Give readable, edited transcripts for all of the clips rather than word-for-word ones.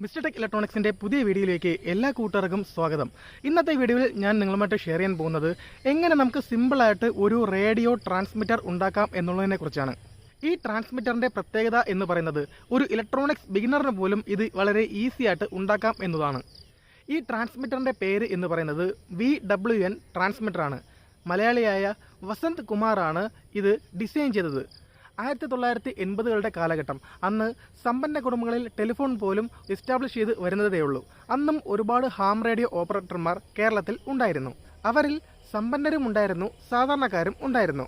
Mister tech ഇലക്ട്രോണിക്സിൻ്റെ പുതിയ വീഡിയോയിലേക്ക് എല്ലാ കൂട്ടുകാർക്കും സ്വാഗതം. ഇന്നത്തെ വീഡിയോയിൽ ഞാൻ നിങ്ങളുമായിട്ട് ഷെയർ ചെയ്യാൻ പോകുന്നത് എങ്ങനെ നമുക്ക് സിമ്പിളായിട്ട് ഒരു റേഡിയോ ട്രാൻസ്മിറ്റർ ഉണ്ടാക്കാം എന്നുള്ളതിനെ കുറിച്ചാണ്. ഈ ട്രാൻസ്മിറ്ററിൻ്റെ പ്രത്യേകത എന്ന് പറയുന്നത് ഒരു ഇലക്ട്രോണിക്സ് ബിഗിനറിന് പോലും ഇത് വളരെ ഈസി ആയിട്ട് ഉണ്ടാക്കാം എന്നതാണ്. ഈ ട്രാൻസ്മിറ്ററിൻ്റെ പേര് എന്ന് പറയുന്നത് VWN ട്രാൻസ്മിറ്ററാണ്. മലയാളിയായ വസന്ത് കുമാറാണ് ഇത് ഡിസൈൻ ചെയ്തത്. 1980കളുടെ കാലഘട്ടം. അന്ന് സമ്പന്ന കുടുംബങ്ങളിൽ ടെലിഫോൺ പോലും എസ്റ്റാബ്ലിഷ് ചെയ്ത് വരുന്നതേയുള്ളൂ. അന്നും ഒരുപാട് ഹാം റേഡിയോ ഓപ്പറേറ്റർമാർ കേരളത്തിൽ ഉണ്ടായിരുന്നു. അവരിൽ സമ്പന്നരും ഉണ്ടായിരുന്നു, സാധാരണക്കാരും ഉണ്ടായിരുന്നു.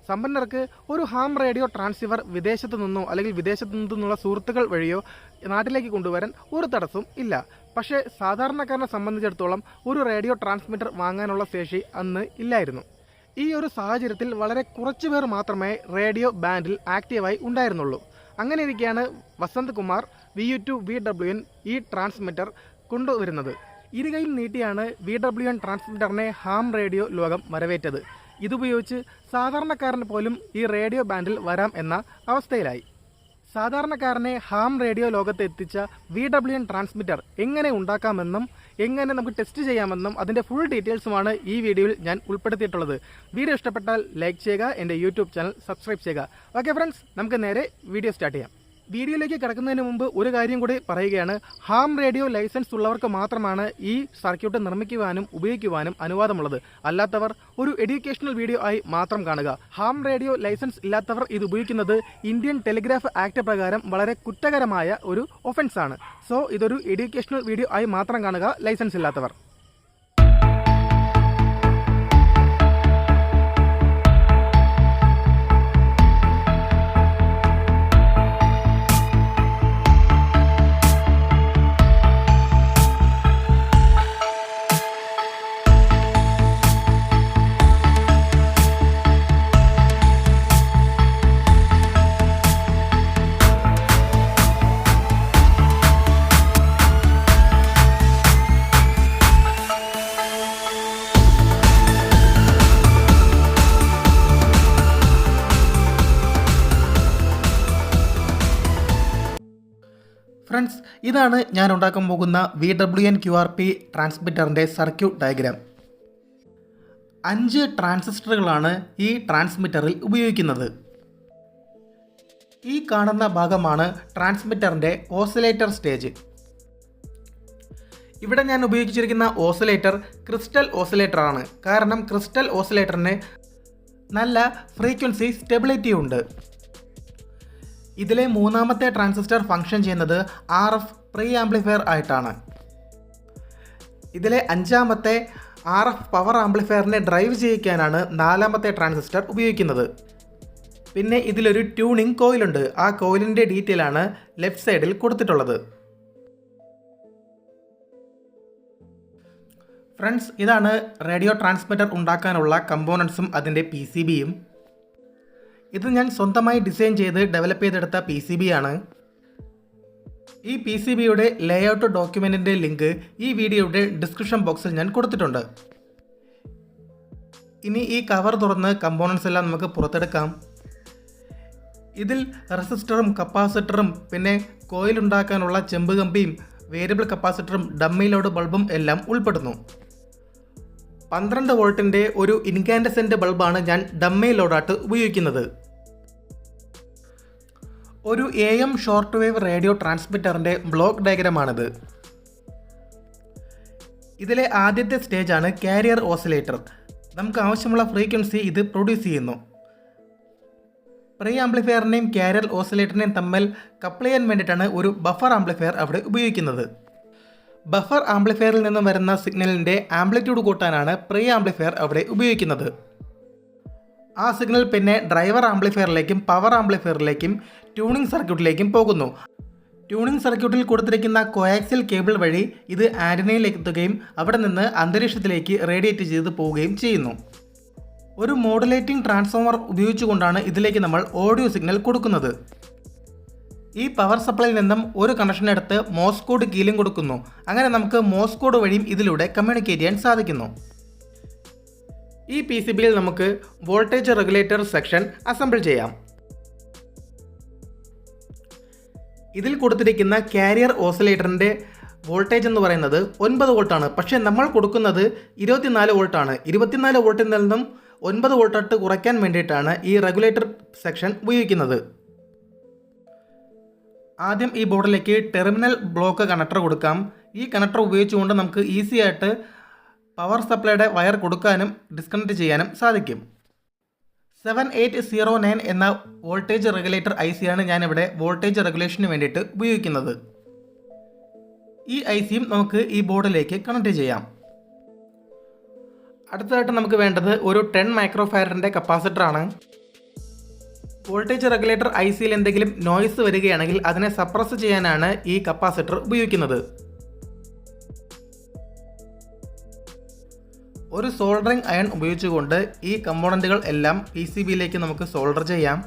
സമ്പന്നർക്ക് ഒരു ഹാം റേഡിയോ ട്രാൻസ്സീവർ വിദേശത്തു നിന്നോ അല്ലെങ്കിൽ വിദേശത്തു നിന്നുള്ള സുഹൃത്തുക്കൾ വഴിയോ നാട്ടിലേക്ക് കൊണ്ടുവരാൻ ഒരു തടസ്സവും ഇല്ല. പക്ഷേ സാധാരണക്കാരനെ സംബന്ധിച്ചിടത്തോളം ഒരു റേഡിയോ ട്രാൻസ്മിറ്റർ വാങ്ങാനുള്ള ശേഷി അന്ന് ഇല്ലായിരുന്നു. ഈ ഒരു സാഹചര്യത്തിൽ വളരെ കുറച്ചു പേർ മാത്രമേ റേഡിയോ ബാൻഡിൽ ആക്റ്റീവായി ഉണ്ടായിരുന്നുള്ളൂ. അങ്ങനെ ഇരിക്കെയാണ് വസന്ത് കുമാർ VU2 VWN ഈ ട്രാൻസ്മിറ്റർ കൊണ്ടുവരുന്നത്. ഇരുകൈയിൽ നീട്ടിയാണ് VWN ട്രാൻസ്മിറ്ററിനെ ഹാം റേഡിയോ ലോകം വരവേറ്റത്. ഇതുപയോഗിച്ച് സാധാരണക്കാരന് പോലും ഈ റേഡിയോ ബാൻഡിൽ വരാം എന്ന അവസ്ഥയിലായി. സാധാരണക്കാരനെ ഹാം റേഡിയോ ലോകത്ത് എത്തിച്ച VWN ട്രാൻസ്മിറ്റർ എങ്ങനെ ഉണ്ടാക്കാമെന്നും എങ്ങനെ നമുക്ക് ടെസ്റ്റ് ചെയ്യാമെന്നും അതിൻ്റെ ഫുൾ ഡീറ്റെയിൽസുമാണ് ഈ വീഡിയോയിൽ ഞാൻ ഉൾപ്പെടുത്തിയിട്ടുള്ളത്. വീഡിയോ ഇഷ്ടപ്പെട്ടാൽ ലൈക്ക് ചെയ്യുക, എൻ്റെ യൂട്യൂബ് ചാനൽ സബ്സ്ക്രൈബ് ചെയ്യുക. ഓക്കെ ഫ്രണ്ട്സ്, നമുക്ക് നേരെ വീഡിയോ സ്റ്റാർട്ട് ചെയ്യാം. വീഡിയോയിലേക്ക് കിടക്കുന്നതിന് മുമ്പ് ഒരു കാര്യം കൂടി പറയുകയാണ്. ഹാം റേഡിയോ ലൈസൻസ് ഉള്ളവർക്ക് മാത്രമാണ് ഈ സർക്യൂട്ട് നിർമ്മിക്കുവാനും ഉപയോഗിക്കുവാനും അനുവാദമുള്ളത്. അല്ലാത്തവർ ഒരു എഡ്യൂക്കേഷണൽ വീഡിയോ ആയി മാത്രം കാണുക. ഹാം റേഡിയോ ലൈസൻസ് ഇല്ലാത്തവർ ഇത് ഉപയോഗിക്കുന്നത് ഇന്ത്യൻ ടെലിഗ്രാഫ് ആക്ട് പ്രകാരം വളരെ കുറ്റകരമായ ഒരു ഒഫൻസ് ആണ്. സോ ഇതൊരു എഡ്യൂക്കേഷണൽ വീഡിയോ ആയി മാത്രം കാണുക, ലൈസൻസ് ഇല്ലാത്തവർ. ഫ്രണ്ട്സ്, ഇതാണ് ഞാൻ ഉണ്ടാക്കാൻ പോകുന്ന VWN QRP ട്രാൻസ്മിറ്ററിൻ്റെ സർക്യൂട്ട് ഡയഗ്രാം. 5 ട്രാൻസിസ്റ്ററുകളാണ് ഈ ട്രാൻസ്മിറ്ററിൽ ഉപയോഗിക്കുന്നത്. ഈ കാണുന്ന ഭാഗമാണ് ട്രാൻസ്മിറ്ററിൻ്റെ ഓസിലേറ്റർ സ്റ്റേജ്. ഇവിടെ ഞാൻ ഉപയോഗിച്ചിരിക്കുന്ന ഓസിലേറ്റർ ക്രിസ്റ്റൽ ഓസിലേറ്റർ ആണ്. കാരണം ക്രിസ്റ്റൽ ഓസിലേറ്ററിന് നല്ല ഫ്രീക്വൻസി സ്റ്റെബിലിറ്റി ഉണ്ട്. ഇതിലെ മൂന്നാമത്തെ ട്രാൻസിസ്റ്റർ ഫംഗ്ഷൻ ചെയ്യുന്നത് RF പ്രീ ആംപ്ലിഫയർ ആയിട്ടാണ്. ഇതിലെ 5ാമത്തെ RF പവർ ആംപ്ലിഫയറിനെ ഡ്രൈവ് ചെയ്യിക്കാനാണ് 4ാമത്തെ ട്രാൻസിസ്റ്റർ ഉപയോഗിക്കുന്നത്. പിന്നെ ഇതിലൊരു ട്യൂണിംഗ് കോയിലുണ്ട്. ആ കോയിലിൻ്റെ ഡീറ്റെയിൽ ആണ് ലെഫ്റ്റ് സൈഡിൽ കൊടുത്തിട്ടുള്ളത്. ഫ്രണ്ട്സ്, ഇതാണ് റേഡിയോ ട്രാൻസ്മിറ്റർ ഉണ്ടാക്കാനുള്ള കമ്പോണൻസും അതിൻ്റെ PCBയും. ഇത് ഞാൻ സ്വന്തമായി ഡിസൈൻ ചെയ്ത് ഡെവലപ്പ് ചെയ്തെടുത്ത PCB ആണ്. ഈ PCBയുടെ ലേഔട്ട് ഡോക്യുമെൻറ്റിൻ്റെ ലിങ്ക് ഈ വീഡിയോയുടെ ഡിസ്ക്രിപ്ഷൻ ബോക്സിൽ ഞാൻ കൊടുത്തിട്ടുണ്ട്. ഇനി ഈ കവർ തുറന്ന് കമ്പോണൻസ് എല്ലാം നമുക്ക് പുറത്തെടുക്കാം. ഇതിൽ റെസിസ്റ്ററും കപ്പാസിറ്ററും പിന്നെ കോയിൽ ഉണ്ടാക്കാനുള്ള ചെമ്പ് കമ്പിയും വേരിയബിൾ കപ്പാസിറ്ററും ഡമ്മി ലോഡ് ബൾബും എല്ലാം ഉൾപ്പെടുന്നു. 12 വോൾട്ടിൻ്റെ ഒരു ഇൻകാൻഡസെൻ്റ് ബൾബാണ് ഞാൻ ഡമ്മി ലോഡായിട്ട് ഉപയോഗിക്കുന്നത്. ഒരു AM ഷോർട്ട് വേവ് റേഡിയോ ട്രാൻസ്മിറ്ററിൻ്റെ ബ്ലോക്ക് ഡയഗ്രമാണിത്. ഇതിലെ ആദ്യത്തെ സ്റ്റേജാണ് കാരിയർ ഓസിലേറ്റർ. നമുക്ക് ആവശ്യമുള്ള ഫ്രീക്വൻസി ഇത് പ്രൊഡ്യൂസ് ചെയ്യുന്നു. പ്രീ ആംപ്ലിഫയറിനെയും കാരിയർ ഓസിലേറ്ററിനെയും തമ്മിൽ കപ്പിൾ ചെയ്യാൻ വേണ്ടിയിട്ടാണ് ഒരു ബഫർ ആംപ്ലിഫയർ അവിടെ ഉപയോഗിക്കുന്നത്. ബഫർ ആംപ്ലിഫയറിൽ നിന്നും വരുന്ന സിഗ്നലിൻ്റെ ആംപ്ലിറ്റ്യൂഡ് കൂട്ടാനാണ് പ്രീ ആംപ്ലിഫയർ അവിടെ ഉപയോഗിക്കുന്നത്. ആ സിഗ്നൽ പിന്നെ ഡ്രൈവർ ആംപ്ലിഫയറിലേക്കും പവർ ആംപ്ലിഫയറിലേക്കും ട്യൂണിംഗ് സർക്യൂട്ടിലേക്കും പോകുന്നു. ട്യൂണിംഗ് സർക്യൂട്ടിൽ കൊടുത്തിരിക്കുന്ന കോയാക്സിയൽ കേബിൾ വഴി ഇത് ആൻറ്റിനയിലേക്ക് എത്തുകയും അവിടെ നിന്ന് അന്തരീക്ഷത്തിലേക്ക് റേഡിയേറ്റ് ചെയ്ത് പോവുകയും ചെയ്യുന്നു. ഒരു മോഡുലേറ്റിംഗ് ട്രാൻസ്ഫോമർ ഉപയോഗിച്ചുകൊണ്ടാണ് ഇതിലേക്ക് നമ്മൾ ഓഡിയോ സിഗ്നൽ കൊടുക്കുന്നത്. ഈ പവർ സപ്ലൈയിൽ നിന്നും ഒരു കണക്ഷൻ എടുത്ത് മോസ് കോഡ് കീലും കൊടുക്കുന്നു. അങ്ങനെ നമുക്ക് മോസ് കോഡ് വഴിയും ഇതിലൂടെ കമ്മ്യൂണിക്കേറ്റ് ചെയ്യാൻ സാധിക്കുന്നു. ഈ PCBയിൽ നമുക്ക് വോൾട്ടേജ് റെഗുലേറ്റർ സെക്ഷൻ അസംബിൾ ചെയ്യാം. ഇതിൽ കൊടുത്തിരിക്കുന്ന കാരിയർ ഓസിലേറ്ററിൻ്റെ വോൾട്ടേജ് എന്ന് പറയുന്നത് 9 വോൾട്ടാണ്. പക്ഷേ നമ്മൾ കൊടുക്കുന്നത് 24 വോൾട്ടാണ്. 24 വോൾട്ടിൽ നിന്നും 9 വോൾട്ടായിട്ട് കുറയ്ക്കാൻ വേണ്ടിയിട്ടാണ് ഈ റെഗുലേറ്റർ സെക്ഷൻ ഉപയോഗിക്കുന്നത്. ആദ്യം ഈ ബോർഡിലേക്ക് ടെർമിനൽ ബ്ലോക്ക് കണക്ടർ കൊടുക്കാം. ഈ കണക്ടർ ഉപയോഗിച്ചുകൊണ്ട് നമുക്ക് ഈസി ആയിട്ട് പവർ സപ്ലൈയുടെ വയർ കൊടുക്കാനും ഡിസ്കണക്ട് ചെയ്യാനും സാധിക്കും. 7809 എന്ന വോൾട്ടേജ് റെഗുലേറ്റർ IC-യാണ് ഞാനിവിടെ വോൾട്ടേജ് റെഗുലേഷന് വേണ്ടിയിട്ട് ഉപയോഗിക്കുന്നത്. ഈ IC-യും നമുക്ക് ഈ ബോർഡിലേക്ക് കണക്ട് ചെയ്യാം. അടുത്തതായിട്ട് നമുക്ക് വേണ്ടത് ഒരു 10 മൈക്രോ ഫാരഡിൻ്റെ കപ്പാസിറ്ററാണ്. വോൾട്ടേജ് റെഗുലേറ്റർ IC-യിൽ എന്തെങ്കിലും നോയ്സ് വരികയാണെങ്കിൽ അതിനെ സപ്രസ് ചെയ്യാനാണ് ഈ കപ്പാസിറ്റർ ഉപയോഗിക്കുന്നത്. ഒരു സോൾഡറിംഗ് അയൺ ഉപയോഗിച്ചുകൊണ്ട് ഈ കമ്പോണൻറ്റുകൾ എല്ലാം PCBയിലേക്ക് നമുക്ക് സോൾഡർ ചെയ്യാം.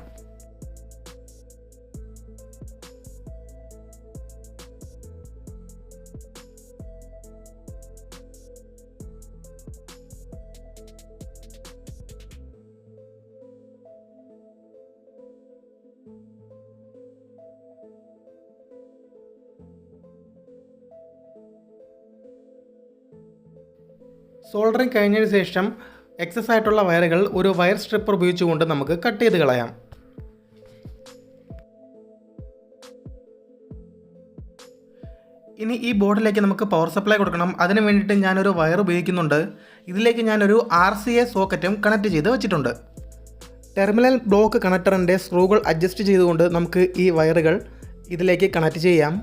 സോൾഡറിംഗ് കഴിഞ്ഞതിന് ശേഷം എക്സസ് ആയിട്ടുള്ള വയറുകൾ ഒരു വയർ സ്ട്രിപ്പർ ഉപയോഗിച്ചുകൊണ്ട് നമുക്ക് കട്ട് ചെയ്ത് കളയാം. ഇനി ഈ ബോർഡിലേക്ക് നമുക്ക് പവർ സപ്ലൈ കൊടുക്കണം. അതിന് വേണ്ടിയിട്ട് ഞാനൊരു വയർ ഉപയോഗിക്കുന്നുണ്ട്. ഇതിലേക്ക് ഞാനൊരു RCA സോക്കറ്റും കണക്ട് ചെയ്ത് വെച്ചിട്ടുണ്ട്. ടെർമിനൽ ബ്ലോക്ക് കണക്ടറിൻ്റെ സ്ക്രൂകൾ അഡ്ജസ്റ്റ് ചെയ്തുകൊണ്ട് നമുക്ക് ഈ വയറുകൾ ഇതിലേക്ക് കണക്ട് ചെയ്യാം.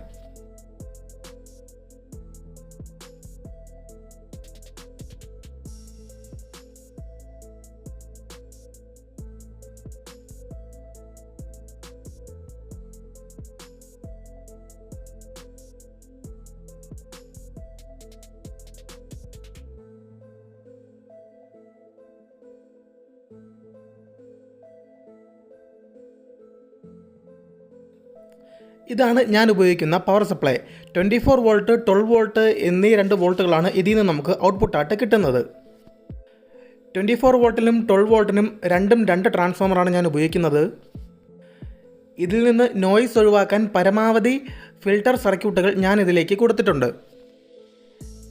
ഇതാണ് ഞാൻ ഉപയോഗിക്കുന്ന പവർ സപ്ലൈ. 24 വോൾട്ട് 12 വോൾട്ട് എന്നീ 2 വോൾട്ടുകളാണ് ഇതിൽ നിന്ന് നമുക്ക് ഔട്ട്പുട്ടായിട്ട് കിട്ടുന്നത്. 24 വോൾട്ടിനും 12 വോൾട്ടിനും രണ്ടും 2 ട്രാൻസ്ഫോമറാണ് ഞാൻ ഉപയോഗിക്കുന്നത്. ഇതിൽ നിന്ന് നോയ്സ് ഒഴിവാക്കാൻ പരമാവധി ഫിൽട്ടർ സർക്യൂട്ടുകൾ ഞാൻ ഇതിലേക്ക് കൊടുത്തിട്ടുണ്ട്.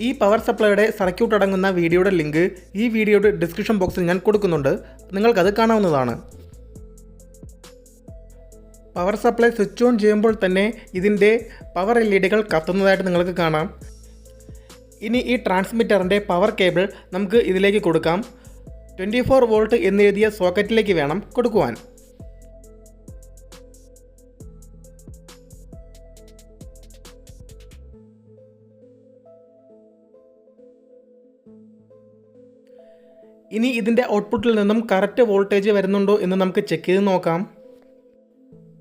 ഈ പവർ സപ്ലൈയുടെ സർക്യൂട്ട് അടങ്ങുന്ന വീഡിയോയുടെ ലിങ്ക് ഈ വീഡിയോയുടെ ഡിസ്ക്രിപ്ഷൻ ബോക്സിൽ ഞാൻ കൊടുക്കുന്നുണ്ട്. നിങ്ങൾക്കത് കാണാവുന്നതാണ്. പവർ സപ്ലൈ സ്വിച്ച് ഓൺ ചെയ്യുമ്പോൾ തന്നെ ഇതിൻ്റെ പവർ LED-കൾ കത്തുന്നതായിട്ട് നിങ്ങൾക്ക് കാണാം. ഇനി ഈ ട്രാൻസ്മിറ്ററിൻ്റെ പവർ കേബിൾ നമുക്ക് ഇതിലേക്ക് കൊടുക്കാം. 24 വോൾട്ട് എന്നെഴുതിയ സോക്കറ്റിലേക്ക് വേണം കൊടുക്കുവാൻ. ഇനി ഇതിൻ്റെ ഔട്ട്പുട്ടിൽ നിന്നും കറക്റ്റ് വോൾട്ടേജ് വരുന്നുണ്ടോ എന്ന് നമുക്ക് ചെക്ക് ചെയ്ത് നോക്കാം.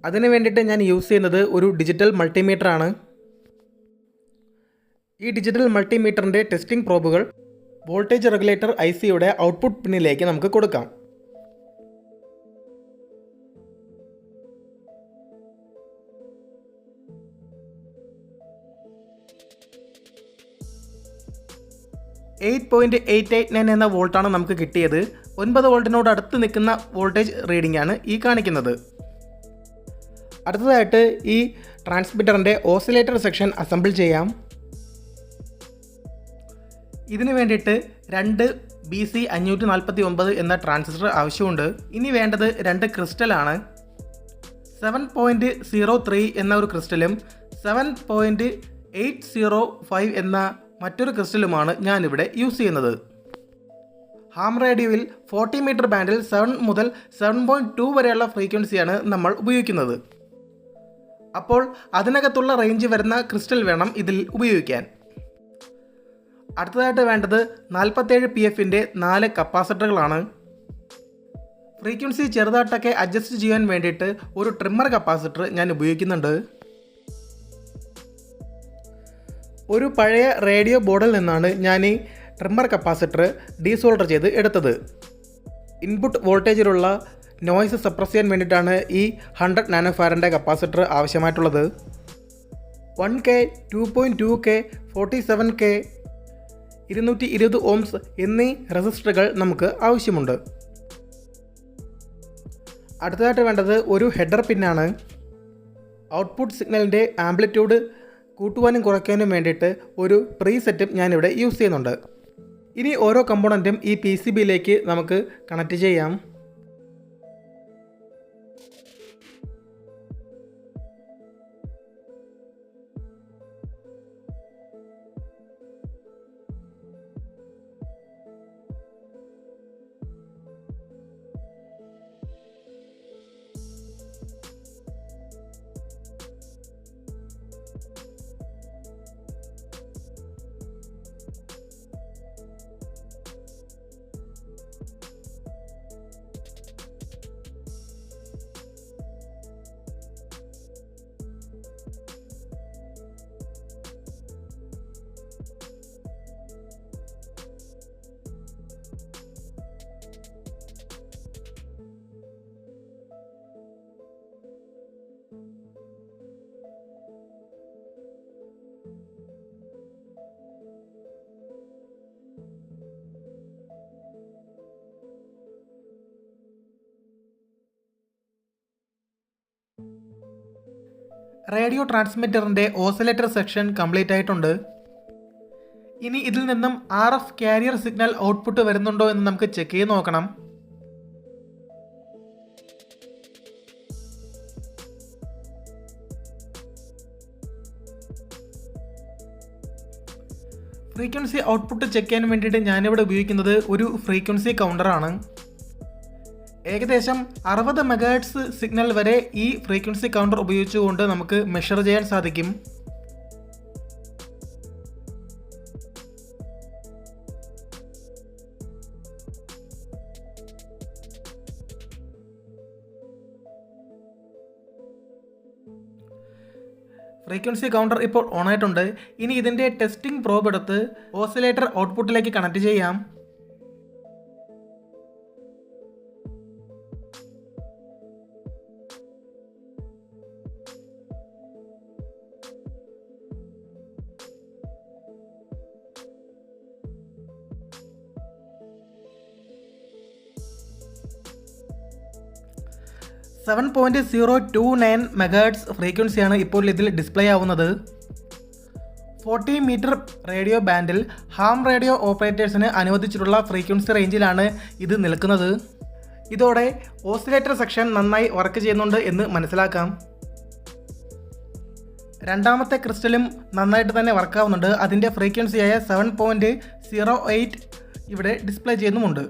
അതിന് വേണ്ടിയിട്ട് ഞാൻ യൂസ് ചെയ്യുന്നത് ഒരു ഡിജിറ്റൽ മൾട്ടിമീറ്ററാണ്. ഈ ഡിജിറ്റൽ മൾട്ടിമീറ്ററിൻ്റെ ടെസ്റ്റിംഗ് പ്രോബുകൾ വോൾട്ടേജ് റെഗുലേറ്റർ IC-യുടെ ഔട്ട്പുട്ട് പിന്നിലേക്ക് നമുക്ക് കൊടുക്കാം. .889 എന്ന വോൾട്ടാണ് നമുക്ക് കിട്ടിയത്. 9 വോൾട്ടിനോട് അടുത്ത് നിൽക്കുന്ന വോൾട്ടേജ് റീഡിംഗ് ആണ് ഈ കാണിക്കുന്നത്. അടുത്തതായിട്ട് ഈ ട്രാൻസ്മിറ്ററിൻ്റെ ഓസിലേറ്റർ സെക്ഷൻ അസംബിൾ ചെയ്യാം. ഇതിനു വേണ്ടിയിട്ട് 2 BC549 എന്ന ട്രാൻസിസ്റ്റർ ആവശ്യമുണ്ട്. ഇനി വേണ്ടത് 2 ക്രിസ്റ്റലാണ്. 7.03 എന്ന ഒരു ക്രിസ്റ്റലും 7.805 എന്ന മറ്റൊരു ക്രിസ്റ്റലുമാണ് ഞാനിവിടെ യൂസ് ചെയ്യുന്നത്. ഹാം റേഡിയോയിൽ 40 മീറ്റർ ബാൻഡിൽ 7 മുതൽ 7.2 വരെയുള്ള ഫ്രീക്വൻസിയാണ് നമ്മൾ ഉപയോഗിക്കുന്നത്. അപ്പോൾ അതിനകത്തുള്ള റേഞ്ച് വരുന്ന ക്രിസ്റ്റൽ വേണം ഇതിൽ ഉപയോഗിക്കാൻ. അടുത്തതായിട്ട് വേണ്ടത് 47 PFൻ്റെ 4 കപ്പാസിറ്ററുകളാണ്. ഫ്രീക്വൻസി ചെറുതായിട്ടൊക്കെ അഡ്ജസ്റ്റ് ചെയ്യാൻ വേണ്ടിയിട്ട് ഒരു ട്രിമ്മർ കപ്പാസിറ്റർ ഞാൻ ഉപയോഗിക്കുന്നുണ്ട്. ഒരു പഴയ റേഡിയോ ബോർഡിൽ നിന്നാണ് ഞാൻ ഈ ട്രിമ്മർ കപ്പാസിറ്റർ ഡീസോൾഡർ ചെയ്ത് എടുത്തത്. ഇൻപുട്ട് വോൾട്ടേജിലുള്ള നോയ്സ് സപ്രസ് ചെയ്യാൻ വേണ്ടിയിട്ടാണ് ഈ 100 നാനോ ഫാരഡിൻ്റെ കപ്പാസിറ്റർ ആവശ്യമായിട്ടുള്ളത്. 1K, 2.2K, 47K, 220 ohms എന്നീ റെസിസ്റ്ററുകൾ നമുക്ക് ആവശ്യമുണ്ട്. അടുത്തതായിട്ട് വേണ്ടത് ഒരു ഹെഡർ പിന്നാണ്. ഔട്ട്പുട്ട് സിഗ്നലിൻ്റെ ആംപ്ലിറ്റ്യൂഡ് കൂട്ടുവാനും കുറയ്ക്കാനും വേണ്ടിയിട്ട് ഒരു പ്രീസെറ്റും ഞാനിവിടെ യൂസ് ചെയ്യുന്നുണ്ട്. ഇനി ഓരോ കമ്പോണൻറ്റും ഈ PCBയിലേക്ക് നമുക്ക് കണക്ട് ചെയ്യാം. റേഡിയോ ട്രാൻസ്മിറ്ററിൻ്റെ ഓസിലേറ്റർ സെക്ഷൻ കംപ്ലീറ്റ് ആയിട്ടുണ്ട്. ഇനി ഇതിൽ നിന്നും RF കാരിയർ സിഗ്നൽ ഔട്ട്പുട്ട് വരുന്നുണ്ടോ എന്ന് നമുക്ക് ചെക്ക് ചെയ്ത് നോക്കണം. ഫ്രീക്വൻസി ഔട്ട്പുട്ട് ചെക്ക് ചെയ്യാൻ വേണ്ടിയിട്ട് ഞാനിവിടെ ഉപയോഗിക്കുന്നത് ഒരു ഫ്രീക്വൻസി കൗണ്ടറാണ്. ഏകദേശം 60 MHz സിഗ്നൽ വരെ ഈ ഫ്രീക്വൻസി കൗണ്ടർ ഉപയോഗിച്ചുകൊണ്ട് നമുക്ക് മെഷർ ചെയ്യാൻ സാധിക്കും. ഫ്രീക്വൻസി കൗണ്ടർ ഇപ്പോൾ ഓൺ ആയിട്ടുണ്ട്. ഇനി ഇതിൻ്റെ ടെസ്റ്റിംഗ് പ്രോബ് എടുത്ത് ഓസിലേറ്റർ ഔട്ട്പുട്ടിലേക്ക് കണക്ട് ചെയ്യാം. .029 MHz ഫ്രീക്വൻസിയാണ് ഇപ്പോൾ ഇതിൽ ഡിസ്പ്ലേ ആവുന്നത്. 40 മീറ്റർ റേഡിയോ ബാൻഡിൽ ഹാം റേഡിയോ ഓപ്പറേറ്റേഴ്സിന് അനുവദിച്ചിട്ടുള്ള ഫ്രീക്വൻസി റേഞ്ചിലാണ് ഇത് നിൽക്കുന്നത്. ഇതോടെ ഓസിലേറ്റർ സെക്ഷൻ നന്നായി വർക്ക് ചെയ്യുന്നുണ്ട് എന്ന് മനസ്സിലാക്കാം. രണ്ടാമത്തെ ക്രിസ്റ്റലും നന്നായിട്ട് തന്നെ വർക്കാവുന്നുണ്ട്. അതിൻ്റെ ഫ്രീക്വൻസിയായ 7.08 ഇവിടെ ഡിസ്പ്ലേ ചെയ്യുന്നുമുണ്ട്.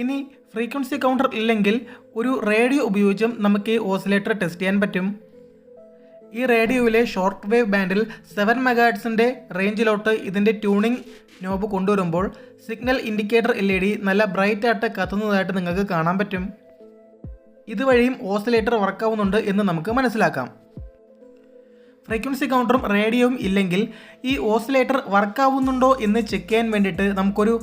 ഇനി ഫ്രീക്വൻസി കൗണ്ടർ ഇല്ലെങ്കിൽ ഒരു റേഡിയോ ഉപയോഗിച്ചും നമുക്ക് ഈ ഓസിലേറ്റർ ടെസ്റ്റ് ചെയ്യാൻ പറ്റും. ഈ റേഡിയോയിലെ ഷോർട്ട് വേവ് ബാൻഡിൽ 7 MHz റേഞ്ചിലോട്ട് ഇതിൻ്റെ ട്യൂണിംഗ് നോബ് കൊണ്ടുവരുമ്പോൾ സിഗ്നൽ ഇൻഡിക്കേറ്റർ LED നല്ല ബ്രൈറ്റ് ആയിട്ട് കത്തുന്നതായിട്ട് നിങ്ങൾക്ക് കാണാൻ പറ്റും. ഇതുവഴിയും ഓസിലേറ്റർ വർക്കാവുന്നുണ്ട് എന്ന് നമുക്ക് മനസ്സിലാക്കാം. ഫ്രീക്വൻസി കൗണ്ടറും റേഡിയോയും ഇല്ലെങ്കിൽ ഈ ഓസിലേറ്റർ വർക്കാവുന്നുണ്ടോ എന്ന് ചെക്ക് ചെയ്യാൻ വേണ്ടിയിട്ട് നമുക്കൊരു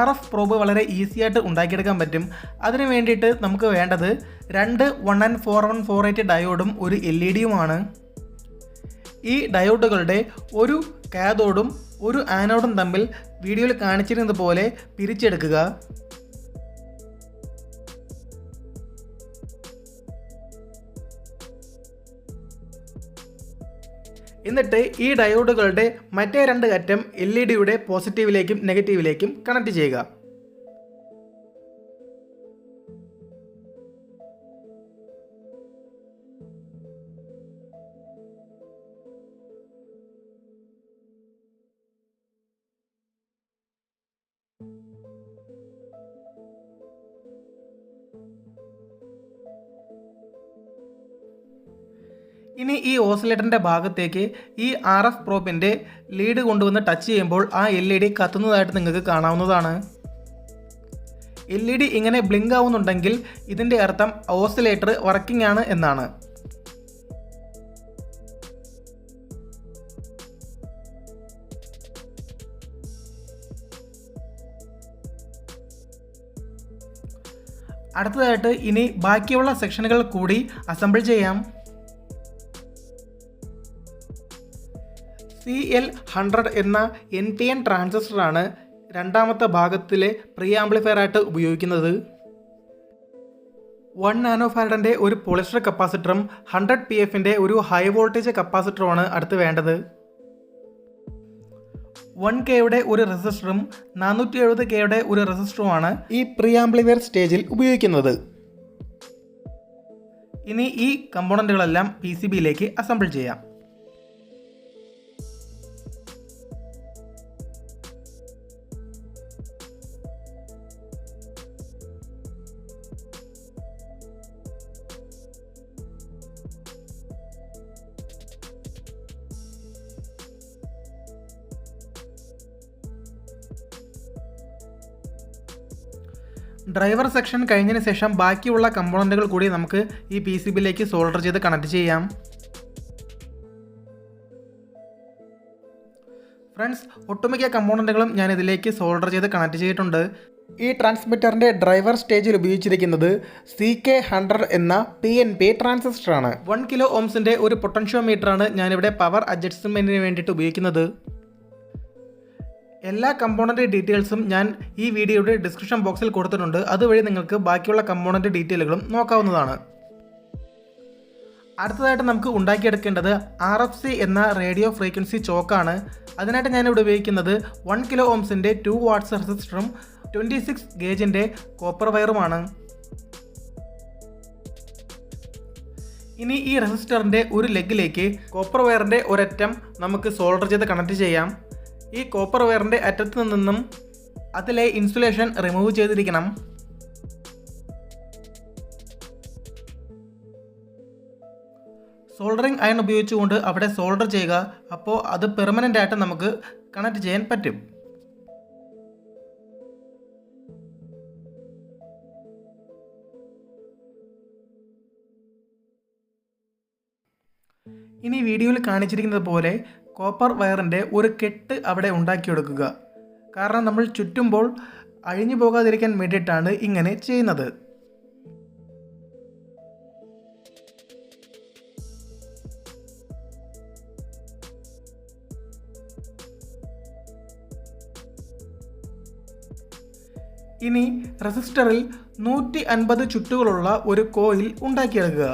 RF പ്രോബ് വളരെ ഈസി ആയിട്ട് ഉണ്ടാക്കിയെടുക്കാൻ പറ്റും. അതിന് വേണ്ടിയിട്ട് നമുക്ക് വേണ്ടത് 2 1N4148 ഡയോഡും ഒരു LED-യുമാണ്. ഈ ഡയോഡുകളുടെ ഒരു കാഥോഡും ഒരു ആനോഡും തമ്മിൽ വീഡിയോയിൽ കാണിച്ചിരുന്നത് പോലെ പിരിച്ചെടുക്കുക. എന്നിട്ട് ഈ ഡയോഡുകളുടെ മറ്റേ 2 അറ്റം LED-യുടെ പോസിറ്റീവിലേക്കും നെഗറ്റീവിലേക്കും കണക്ട് ചെയ്യുക. ഇനി ഈ ഓസിലേറ്ററിൻ്റെ ഭാഗത്തേക്ക് ഈ RF പ്രോബിൻ്റെ ലീഡ് കൊണ്ടുവന്ന് ടച്ച് ചെയ്യുമ്പോൾ ആ LED കത്തുന്നതായിട്ട് നിങ്ങൾക്ക് കാണാവുന്നതാണ്. LED ഇങ്ങനെ ബ്ലിങ്ക് ആവുന്നുണ്ടെങ്കിൽ ഇതിൻ്റെ അർത്ഥം ഓസിലേറ്റർ വർക്കിംഗ് ആണ് എന്നാണ്. അടുത്തതായിട്ട് ഇനി ബാക്കിയുള്ള സെക്ഷനുകൾ കൂടി അസംബിൾ ചെയ്യാം. CL100 എന്ന NPN ട്രാൻസിസ്റ്ററാണ് രണ്ടാമത്തെ ഭാഗത്തിലെ പ്രീ ആംപ്ലിഫയർ ആയിട്ട് ഉപയോഗിക്കുന്നത്. 1 നാനോ ഫാരഡിൻ്റെ ഒരു പോളിസ്റ്റർ കപ്പാസിറ്ററും 100 PFൻ്റെ ഒരു ഹൈ വോൾട്ടേജ് കപ്പാസിറ്ററുമാണ് അടുത്ത് വേണ്ടത്. 1Kയുടെ ഒരു റെസിസ്റ്ററും 470Kയുടെ ഒരു റെസിസ്റ്ററുമാണ് ഈ പ്രീ ആംപ്ലിഫയർ സ്റ്റേജിൽ ഉപയോഗിക്കുന്നത്. ഇനി ഈ കമ്പോണൻറ്റുകളെല്ലാം PCBയിലേക്ക് അസംബിൾ ചെയ്യാം. ഡ്രൈവർ സെക്ഷൻ കഴിഞ്ഞതിന് ശേഷം ബാക്കിയുള്ള കമ്പോണൻറ്റുകൾ കൂടി നമുക്ക് ഈ PCBയിലേക്ക് സോൾഡർ ചെയ്ത് കണക്ട് ചെയ്യാം. ഫ്രണ്ട്സ്, ഒട്ടുമിക്ക കമ്പോണൻറ്റുകളും ഞാൻ ഇതിലേക്ക് സോൾഡർ ചെയ്ത് കണക്ട് ചെയ്തിട്ടുണ്ട്. ഈ ട്രാൻസ്മിറ്ററിൻ്റെ ഡ്രൈവർ സ്റ്റേജിൽ ഉപയോഗിച്ചിരിക്കുന്നത് CK100 എന്ന PNP ട്രാൻസിസ്റ്ററാണ്. 1 കിലോ ഓംസിൻ്റെ ഒരു പൊട്ടൻഷ്യോമീറ്ററാണ് ഞാനിവിടെ പവർ അഡ്ജസ്റ്റ്മെൻറ്റിന് വേണ്ടിയിട്ട് ഉപയോഗിക്കുന്നത്. എല്ലാ കമ്പോണൻറ്റ് ഡീറ്റെയിൽസും ഞാൻ ഈ വീഡിയോയുടെ ഡിസ്ക്രിപ്ഷൻ ബോക്സിൽ കൊടുത്തിട്ടുണ്ട്. അതുവഴി നിങ്ങൾക്ക് ബാക്കിയുള്ള കമ്പോണൻറ്റ് ഡീറ്റെയിലുകളും നോക്കാവുന്നതാണ്. അടുത്തതായിട്ട് നമുക്ക് ഉണ്ടാക്കിയെടുക്കേണ്ടത് RFC എന്ന റേഡിയോ ഫ്രീക്വൻസി ചോക്കാണ്. അതിനായിട്ട് ഞാനിവിടെ ഉപയോഗിക്കുന്നത് 1 കിലോ ഓംസിൻ്റെ 2 വാട്ട്സ് റെസിസ്റ്ററും 26 ഗേജിൻ്റെ കോപ്പർ വയറുമാണ്. ഇനി ഈ റെസിസ്റ്ററിൻ്റെ ഒരു ലെഗിലേക്ക് കോപ്പർ വയറിൻ്റെ ഒരറ്റം നമുക്ക് സോൾഡർ ചെയ്ത് കണക്ട് ചെയ്യാം. ഈ കോപ്പർ വയറിൻ്റെ അറ്റത്ത് നിന്നും അതിലെ ഇൻസുലേഷൻ റിമൂവ് ചെയ്തിരിക്കണം. സോൾഡറിങ് അയൺ ഉപയോഗിച്ചുകൊണ്ട് അവിടെ സോൾഡർ ചെയ്യുക. അപ്പോൾ അത് പെർമനൻ്റ് ആയിട്ട് നമുക്ക് കണക്ട് ചെയ്യാൻ പറ്റും. ഇനി വീഡിയോയിൽ കാണിച്ചിരിക്കുന്നത് പോലെ കോപ്പർ വയറിൻ്റെ ഒരു കെട്ട് അവിടെ ഉണ്ടാക്കിയെടുക്കുക. കാരണം നമ്മൾ ചുറ്റുമ്പോൾ അഴിഞ്ഞു പോകാതിരിക്കാൻ വേണ്ടിയിട്ടാണ് ഇങ്ങനെ ചെയ്യുന്നത്. ഇനി റെസിസ്റ്ററിൽ 150 ചുറ്റുകളുള്ള ഒരു കോയിൽ ഉണ്ടാക്കിയെടുക്കുക.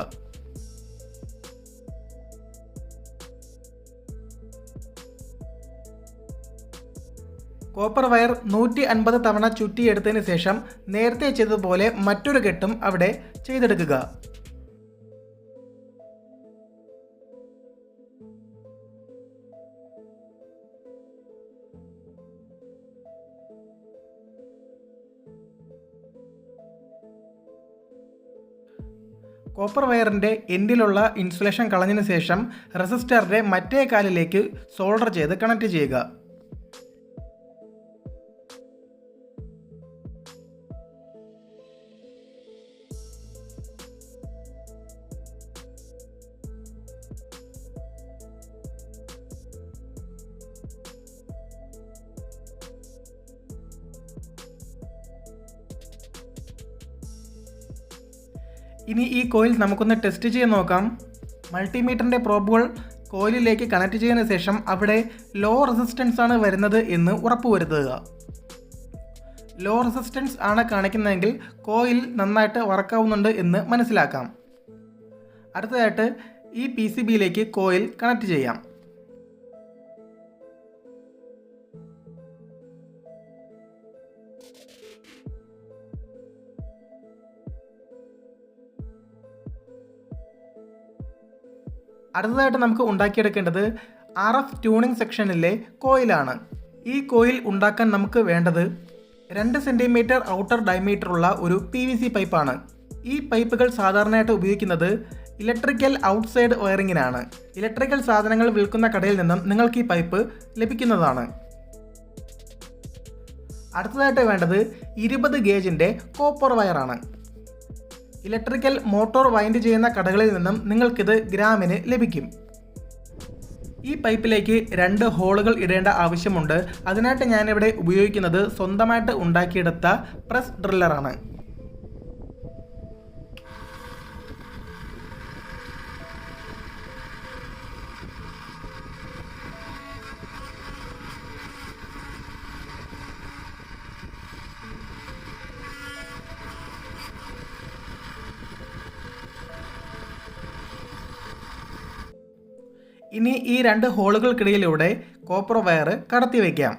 കോപ്പർ വയർ 150 തവണ ചുറ്റിയെടുത്തതിന് ശേഷം നേരത്തെ ചെയ്തതുപോലെ മറ്റൊരു കെട്ടും അവിടെ ചെയ്തെടുക്കുക. കോപ്പർ വയറിൻ്റെ എൻഡിലുള്ള ഇൻസുലേഷൻ കളഞ്ഞതിന് ശേഷം റെസിസ്റ്ററിൻ്റെ മറ്റേ കാലിലേക്ക് സോൾഡർ ചെയ്ത് കണക്ട് ചെയ്യുക. ഇനി ഈ കോയിൽ നമുക്കൊന്ന് ടെസ്റ്റ് ചെയ്ത് നോക്കാം. മൾട്ടിമീറ്ററിൻ്റെ പ്രോബുകൾ കോയിലിലേക്ക് കണക്ട് ചെയ്തതിന് ശേഷം അവിടെ ലോ റെസിസ്റ്റൻസ് ആണ് വരുന്നത് എന്ന് ഉറപ്പുവരുത്തുക. ലോ റെസിസ്റ്റൻസ് ആണ് കാണിക്കുന്നതെങ്കിൽ കോയിൽ നന്നായിട്ട് വർക്കാവുന്നുണ്ട് എന്ന് മനസ്സിലാക്കാം. അടുത്തതായിട്ട് ഈ PCBയിലേക്ക് കോയിൽ കണക്ട് ചെയ്യാം. അടുത്തതായിട്ട് നമുക്ക് ഉണ്ടാക്കിയെടുക്കേണ്ടത് RF ട്യൂണിംഗ് സെക്ഷനിലെ കോയിലാണ്. ഈ കോയിൽ ഉണ്ടാക്കാൻ നമുക്ക് വേണ്ടത് 2 സെൻറ്റിമീറ്റർ ഔട്ടർ ഡയമീറ്ററുള്ള ഒരു PVC പൈപ്പാണ്. ഈ പൈപ്പുകൾ സാധാരണയായിട്ട് ഉപയോഗിക്കുന്നത് ഇലക്ട്രിക്കൽ ഔട്ട്സൈഡ് വയറിങ്ങിനാണ്. ഇലക്ട്രിക്കൽ സാധനങ്ങൾ വിൽക്കുന്ന കടയിൽ നിന്നും നിങ്ങൾക്ക് ഈ പൈപ്പ് ലഭിക്കുന്നതാണ്. അടുത്തതായിട്ട് വേണ്ടത് 20 ഗേജിൻ്റെ കോപ്പർ വയറാണ്. ഇലക്ട്രിക്കൽ മോട്ടോർ വൈൻഡ് ചെയ്യുന്ന കടകളിൽ നിന്നും നിങ്ങൾക്കിത് ഗ്രാമിന് ലഭിക്കും. ഈ പൈപ്പിലേക്ക് 2 ഹോളുകൾ ഇടേണ്ട ആവശ്യമുണ്ട്. അതിനായിട്ട് ഞാനിവിടെ ഉപയോഗിക്കുന്നത് സ്വന്തമായിട്ട് ഉണ്ടാക്കിയെടുത്ത പ്രസ് ഡ്രില്ലറാണ്. ഇനി ഈ 2 ഹോളുകൾക്കിടയിലൂടെ കോപ്പർ വയർ കടത്തി വയ്ക്കാം.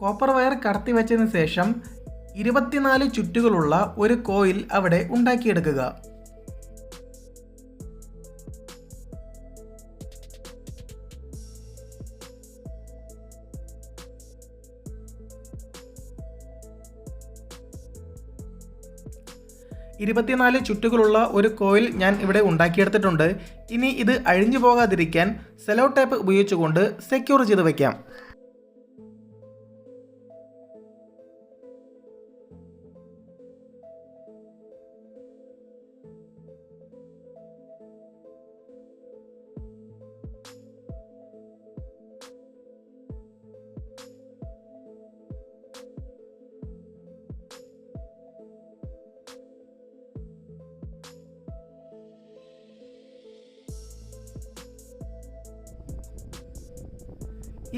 കോപ്പർ വയർ കടത്തി വെച്ചതിന് ശേഷം 24 ചുറ്റുകളുള്ള ഒരു കോയിൽ അവിടെ ഉണ്ടാക്കിയെടുക്കുക. ചുറ്റുകളുള്ള ഒരു കോയിൽ ഞാൻ ഇവിടെ ഉണ്ടാക്കിയെടുത്തിട്ടുണ്ട്. ഇനി ഇത് അഴിഞ്ഞു പോകാതിരിക്കാൻ സെലോ ടേപ്പ് ഉപയോഗിച്ചുകൊണ്ട് സെക്യൂർ ചെയ്ത് വയ്ക്കാം.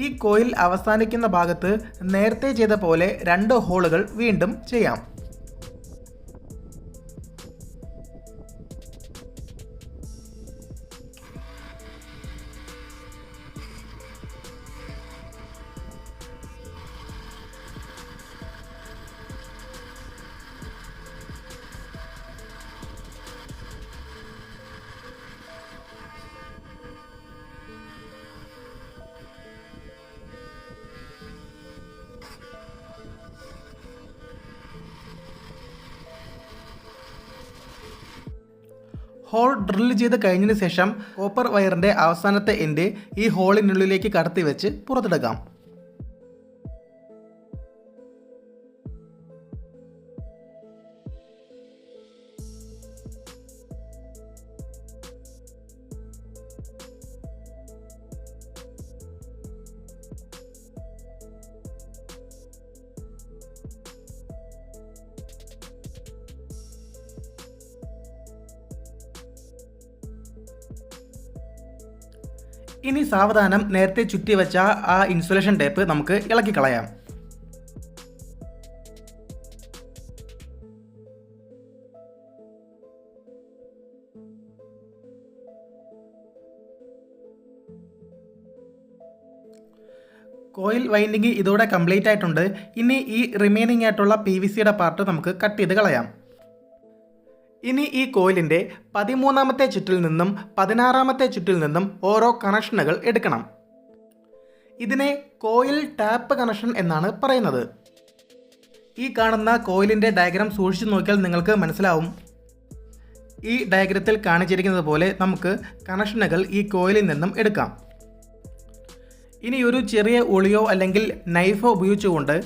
ഈ കോയിൽ അവസാനിക്കുന്ന ഭാഗത്ത് നേരത്തെ ചെയ്ത പോലെ 2 ഹോളുകൾ വീണ്ടും ചെയ്യാം. ഹോൾ ഡ്രിൽ ചെയ്ത് കഴിഞ്ഞതിന് ശേഷം കോപ്പർ വയറിൻ്റെ അവസാനത്തെ എൻഡ് ഈ ഹോളിനുള്ളിലേക്ക് കടത്തി വെച്ച് പുറത്തെടുക്കാം. ഇനി സാവധാനം നേരത്തെ ചുറ്റി വെച്ച ആ ഇൻസുലേഷൻ ടേപ്പ് നമുക്ക് ഇളക്കി കളയാം. കോയിൽ വൈൻഡിങ് ഇതോടെ കംപ്ലീറ്റ് ആയിട്ടുണ്ട്. ഇനി ഈ റിമൈനിങ് ആയിട്ടുള്ള PVCയുടെ പാർട്ട് നമുക്ക് കട്ട് ചെയ്ത് കളയാം. ഇനി ഈ കോയിലിൻ്റെ 13ാമത്തെ ചുറ്റിൽ നിന്നും 16ാമത്തെ ചുറ്റിൽ നിന്നും ഓരോ കണക്ഷനുകൾ എടുക്കണം. ഇതിനെ കോയിൽ ടാപ്പ് കണക്ഷൻ എന്നാണ് പറയുന്നത്. ഈ കാണുന്ന കോയിലിൻ്റെ ഡയഗ്രാം സൂക്ഷിച്ചു നോക്കിയാൽ നിങ്ങൾക്ക് മനസ്സിലാവും. ഈ ഡയഗ്രത്തിൽ കാണിച്ചിരിക്കുന്നത് പോലെ നമുക്ക് കണക്ഷനുകൾ ഈ കോയിലിൽ നിന്നും എടുക്കാം. ഇനി ഒരു ചെറിയ ഉളിയോ അല്ലെങ്കിൽ നൈഫോ ഉപയോഗിച്ചുകൊണ്ട്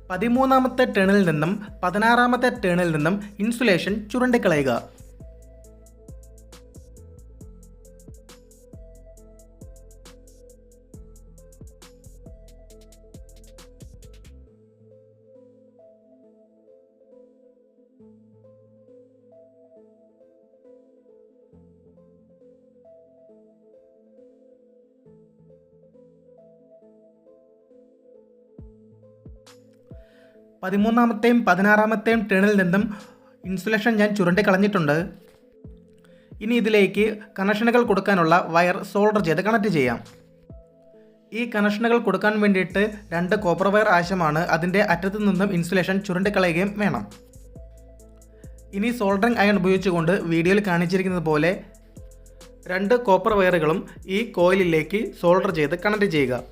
13ാമത്തെ ടേണിൽ നിന്നും 16ാമത്തെ ടേണിൽ നിന്നും ഇൻസുലേഷൻ ചുരണ്ടിക്കളയുക. പതിമൂന്നാമത്തെയും 16ാമത്തെയും ടേണിൽ നിന്നും ഇൻസുലേഷൻ ഞാൻ ചുരണ്ടി കളഞ്ഞിട്ടുണ്ട്. ഇനി ഇതിലേക്ക് കണക്ഷനുകൾ കൊടുക്കാനുള്ള വയർ സോൾഡർ ചെയ്ത് കണക്ട് ചെയ്യാം. ഈ കണക്ഷനുകൾ കൊടുക്കാൻ വേണ്ടിയിട്ട് 2 കോപ്പർ വയർ ആവശ്യമാണ്. അതിൻ്റെ അറ്റത്തു നിന്നും ഇൻസുലേഷൻ ചുരണ്ടിക്കളയുകയും വേണം. ഇനി സോൾഡറിംഗ് അയൺ ഉപയോഗിച്ചുകൊണ്ട് വീഡിയോയിൽ കാണിച്ചിരിക്കുന്നത് പോലെ 2 കോപ്പർ വയറുകളും ഈ കോയിലിലേക്ക് സോൾഡർ ചെയ്ത് കണക്ട് ചെയ്യുക.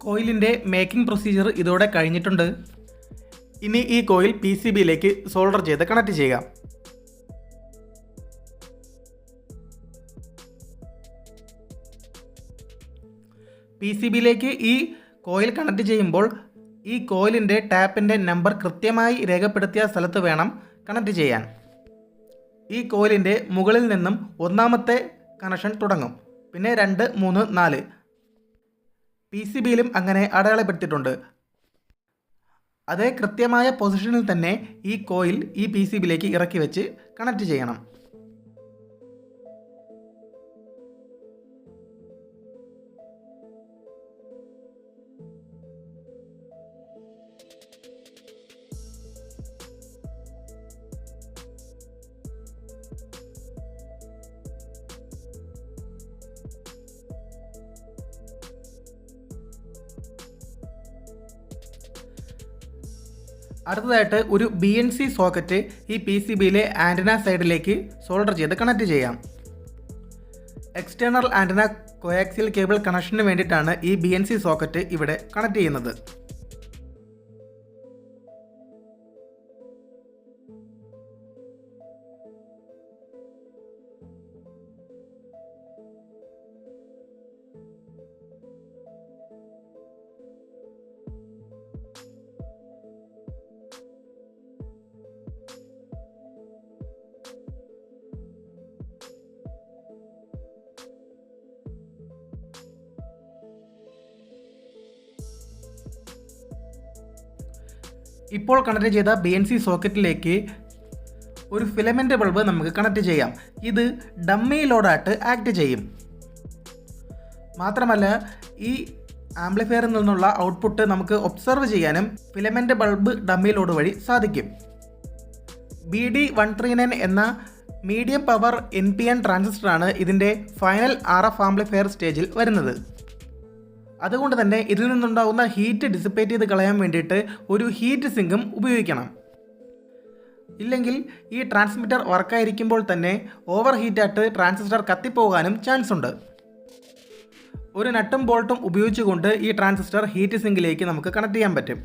കോയിലിൻ്റെ മേക്കിംഗ് പ്രൊസീജിയർ ഇതോടെ കഴിഞ്ഞിട്ടുണ്ട്. ഇനി ഈ കോയിൽ PCBയിലേക്ക് സോൾഡർ ചെയ്ത് കണക്ട് ചെയ്യുക. PCBയിലേക്ക് ഈ കോയിൽ കണക്ട് ചെയ്യുമ്പോൾ ഈ കോയിലിൻ്റെ ടാപ്പിൻ്റെ നമ്പർ കൃത്യമായി രേഖപ്പെടുത്തിയ സ്ഥലത്ത് വേണം കണക്ട് ചെയ്യാൻ. ഈ കോയിലിൻ്റെ മുകളിൽ നിന്നും ഒന്നാമത്തെ കണക്ഷൻ തുടങ്ങും, പിന്നെ 2, 3, 4. PCBയിലും അങ്ങനെ അടയാളപ്പെടുത്തിയിട്ടുണ്ട്. അതേ കൃത്യമായ പൊസിഷനിൽ തന്നെ ഈ കോയിൽ ഈ PCBയിലേക്ക് ഇറക്കി വെച്ച് കണക്ട് ചെയ്യണം. അടുത്തതായിട്ട് ഒരു BNC സോക്കറ്റ് ഈ PCBയിലെ ആൻറ്റന സൈഡിലേക്ക് സോൾഡർ ചെയ്ത് കണക്ട് ചെയ്യാം. എക്സ്റ്റേണൽ ആൻറ്റന കോയാക്സിയൽ കേബിൾ കണക്ഷന് വേണ്ടിയിട്ടാണ് ഈ BNC സോക്കറ്റ് ഇവിടെ കണക്ട് ചെയ്യുന്നത്. ഇപ്പോൾ കണക്ട് ചെയ്ത BNC സോക്കറ്റിലേക്ക് ഒരു ഫിലമെൻ്റ് ബൾബ് നമുക്ക് കണക്ട് ചെയ്യാം. ഇത് ഡമ്മി ലോഡായിട്ട് ആക്ട് ചെയ്യും. മാത്രമല്ല ഈ ആംപ്ലിഫയറിൽ നിന്നുള്ള ഔട്ട്പുട്ട് നമുക്ക് ഒബ്സർവ് ചെയ്യാനും ഫിലമെൻ്റ് ബൾബ് ഡമ്മി ലോഡ് വഴി സാധിക്കും. BD139 എന്ന മീഡിയം പവർ NPN ട്രാൻസിസ്റ്ററാണ് ഇതിൻ്റെ ഫൈനൽ RF ആംപ്ലിഫയർ സ്റ്റേജിൽ വരുന്നത്. അതുകൊണ്ട് തന്നെ ഇതിൽ നിന്നുണ്ടാകുന്ന ഹീറ്റ് ഡിസിപ്പേറ്റ് ചെയ്ത് കളയാൻ വേണ്ടിയിട്ട് ഒരു ഹീറ്റ് സിങ്കും ഉപയോഗിക്കണം. ഇല്ലെങ്കിൽ ഈ ട്രാൻസ്മിറ്റർ വർക്കായിരിക്കുമ്പോൾ തന്നെ ഓവർ ഹീറ്റായിട്ട് ട്രാൻസിസ്റ്റർ കത്തിപ്പോകാനും ചാൻസ് ഉണ്ട്. ഒരു നട്ടും ബോൾട്ടും ഉപയോഗിച്ചുകൊണ്ട് ഈ ട്രാൻസിസ്റ്റർ ഹീറ്റ് സിങ്കിലേക്ക് നമുക്ക് കണക്ട് ചെയ്യാൻ പറ്റും.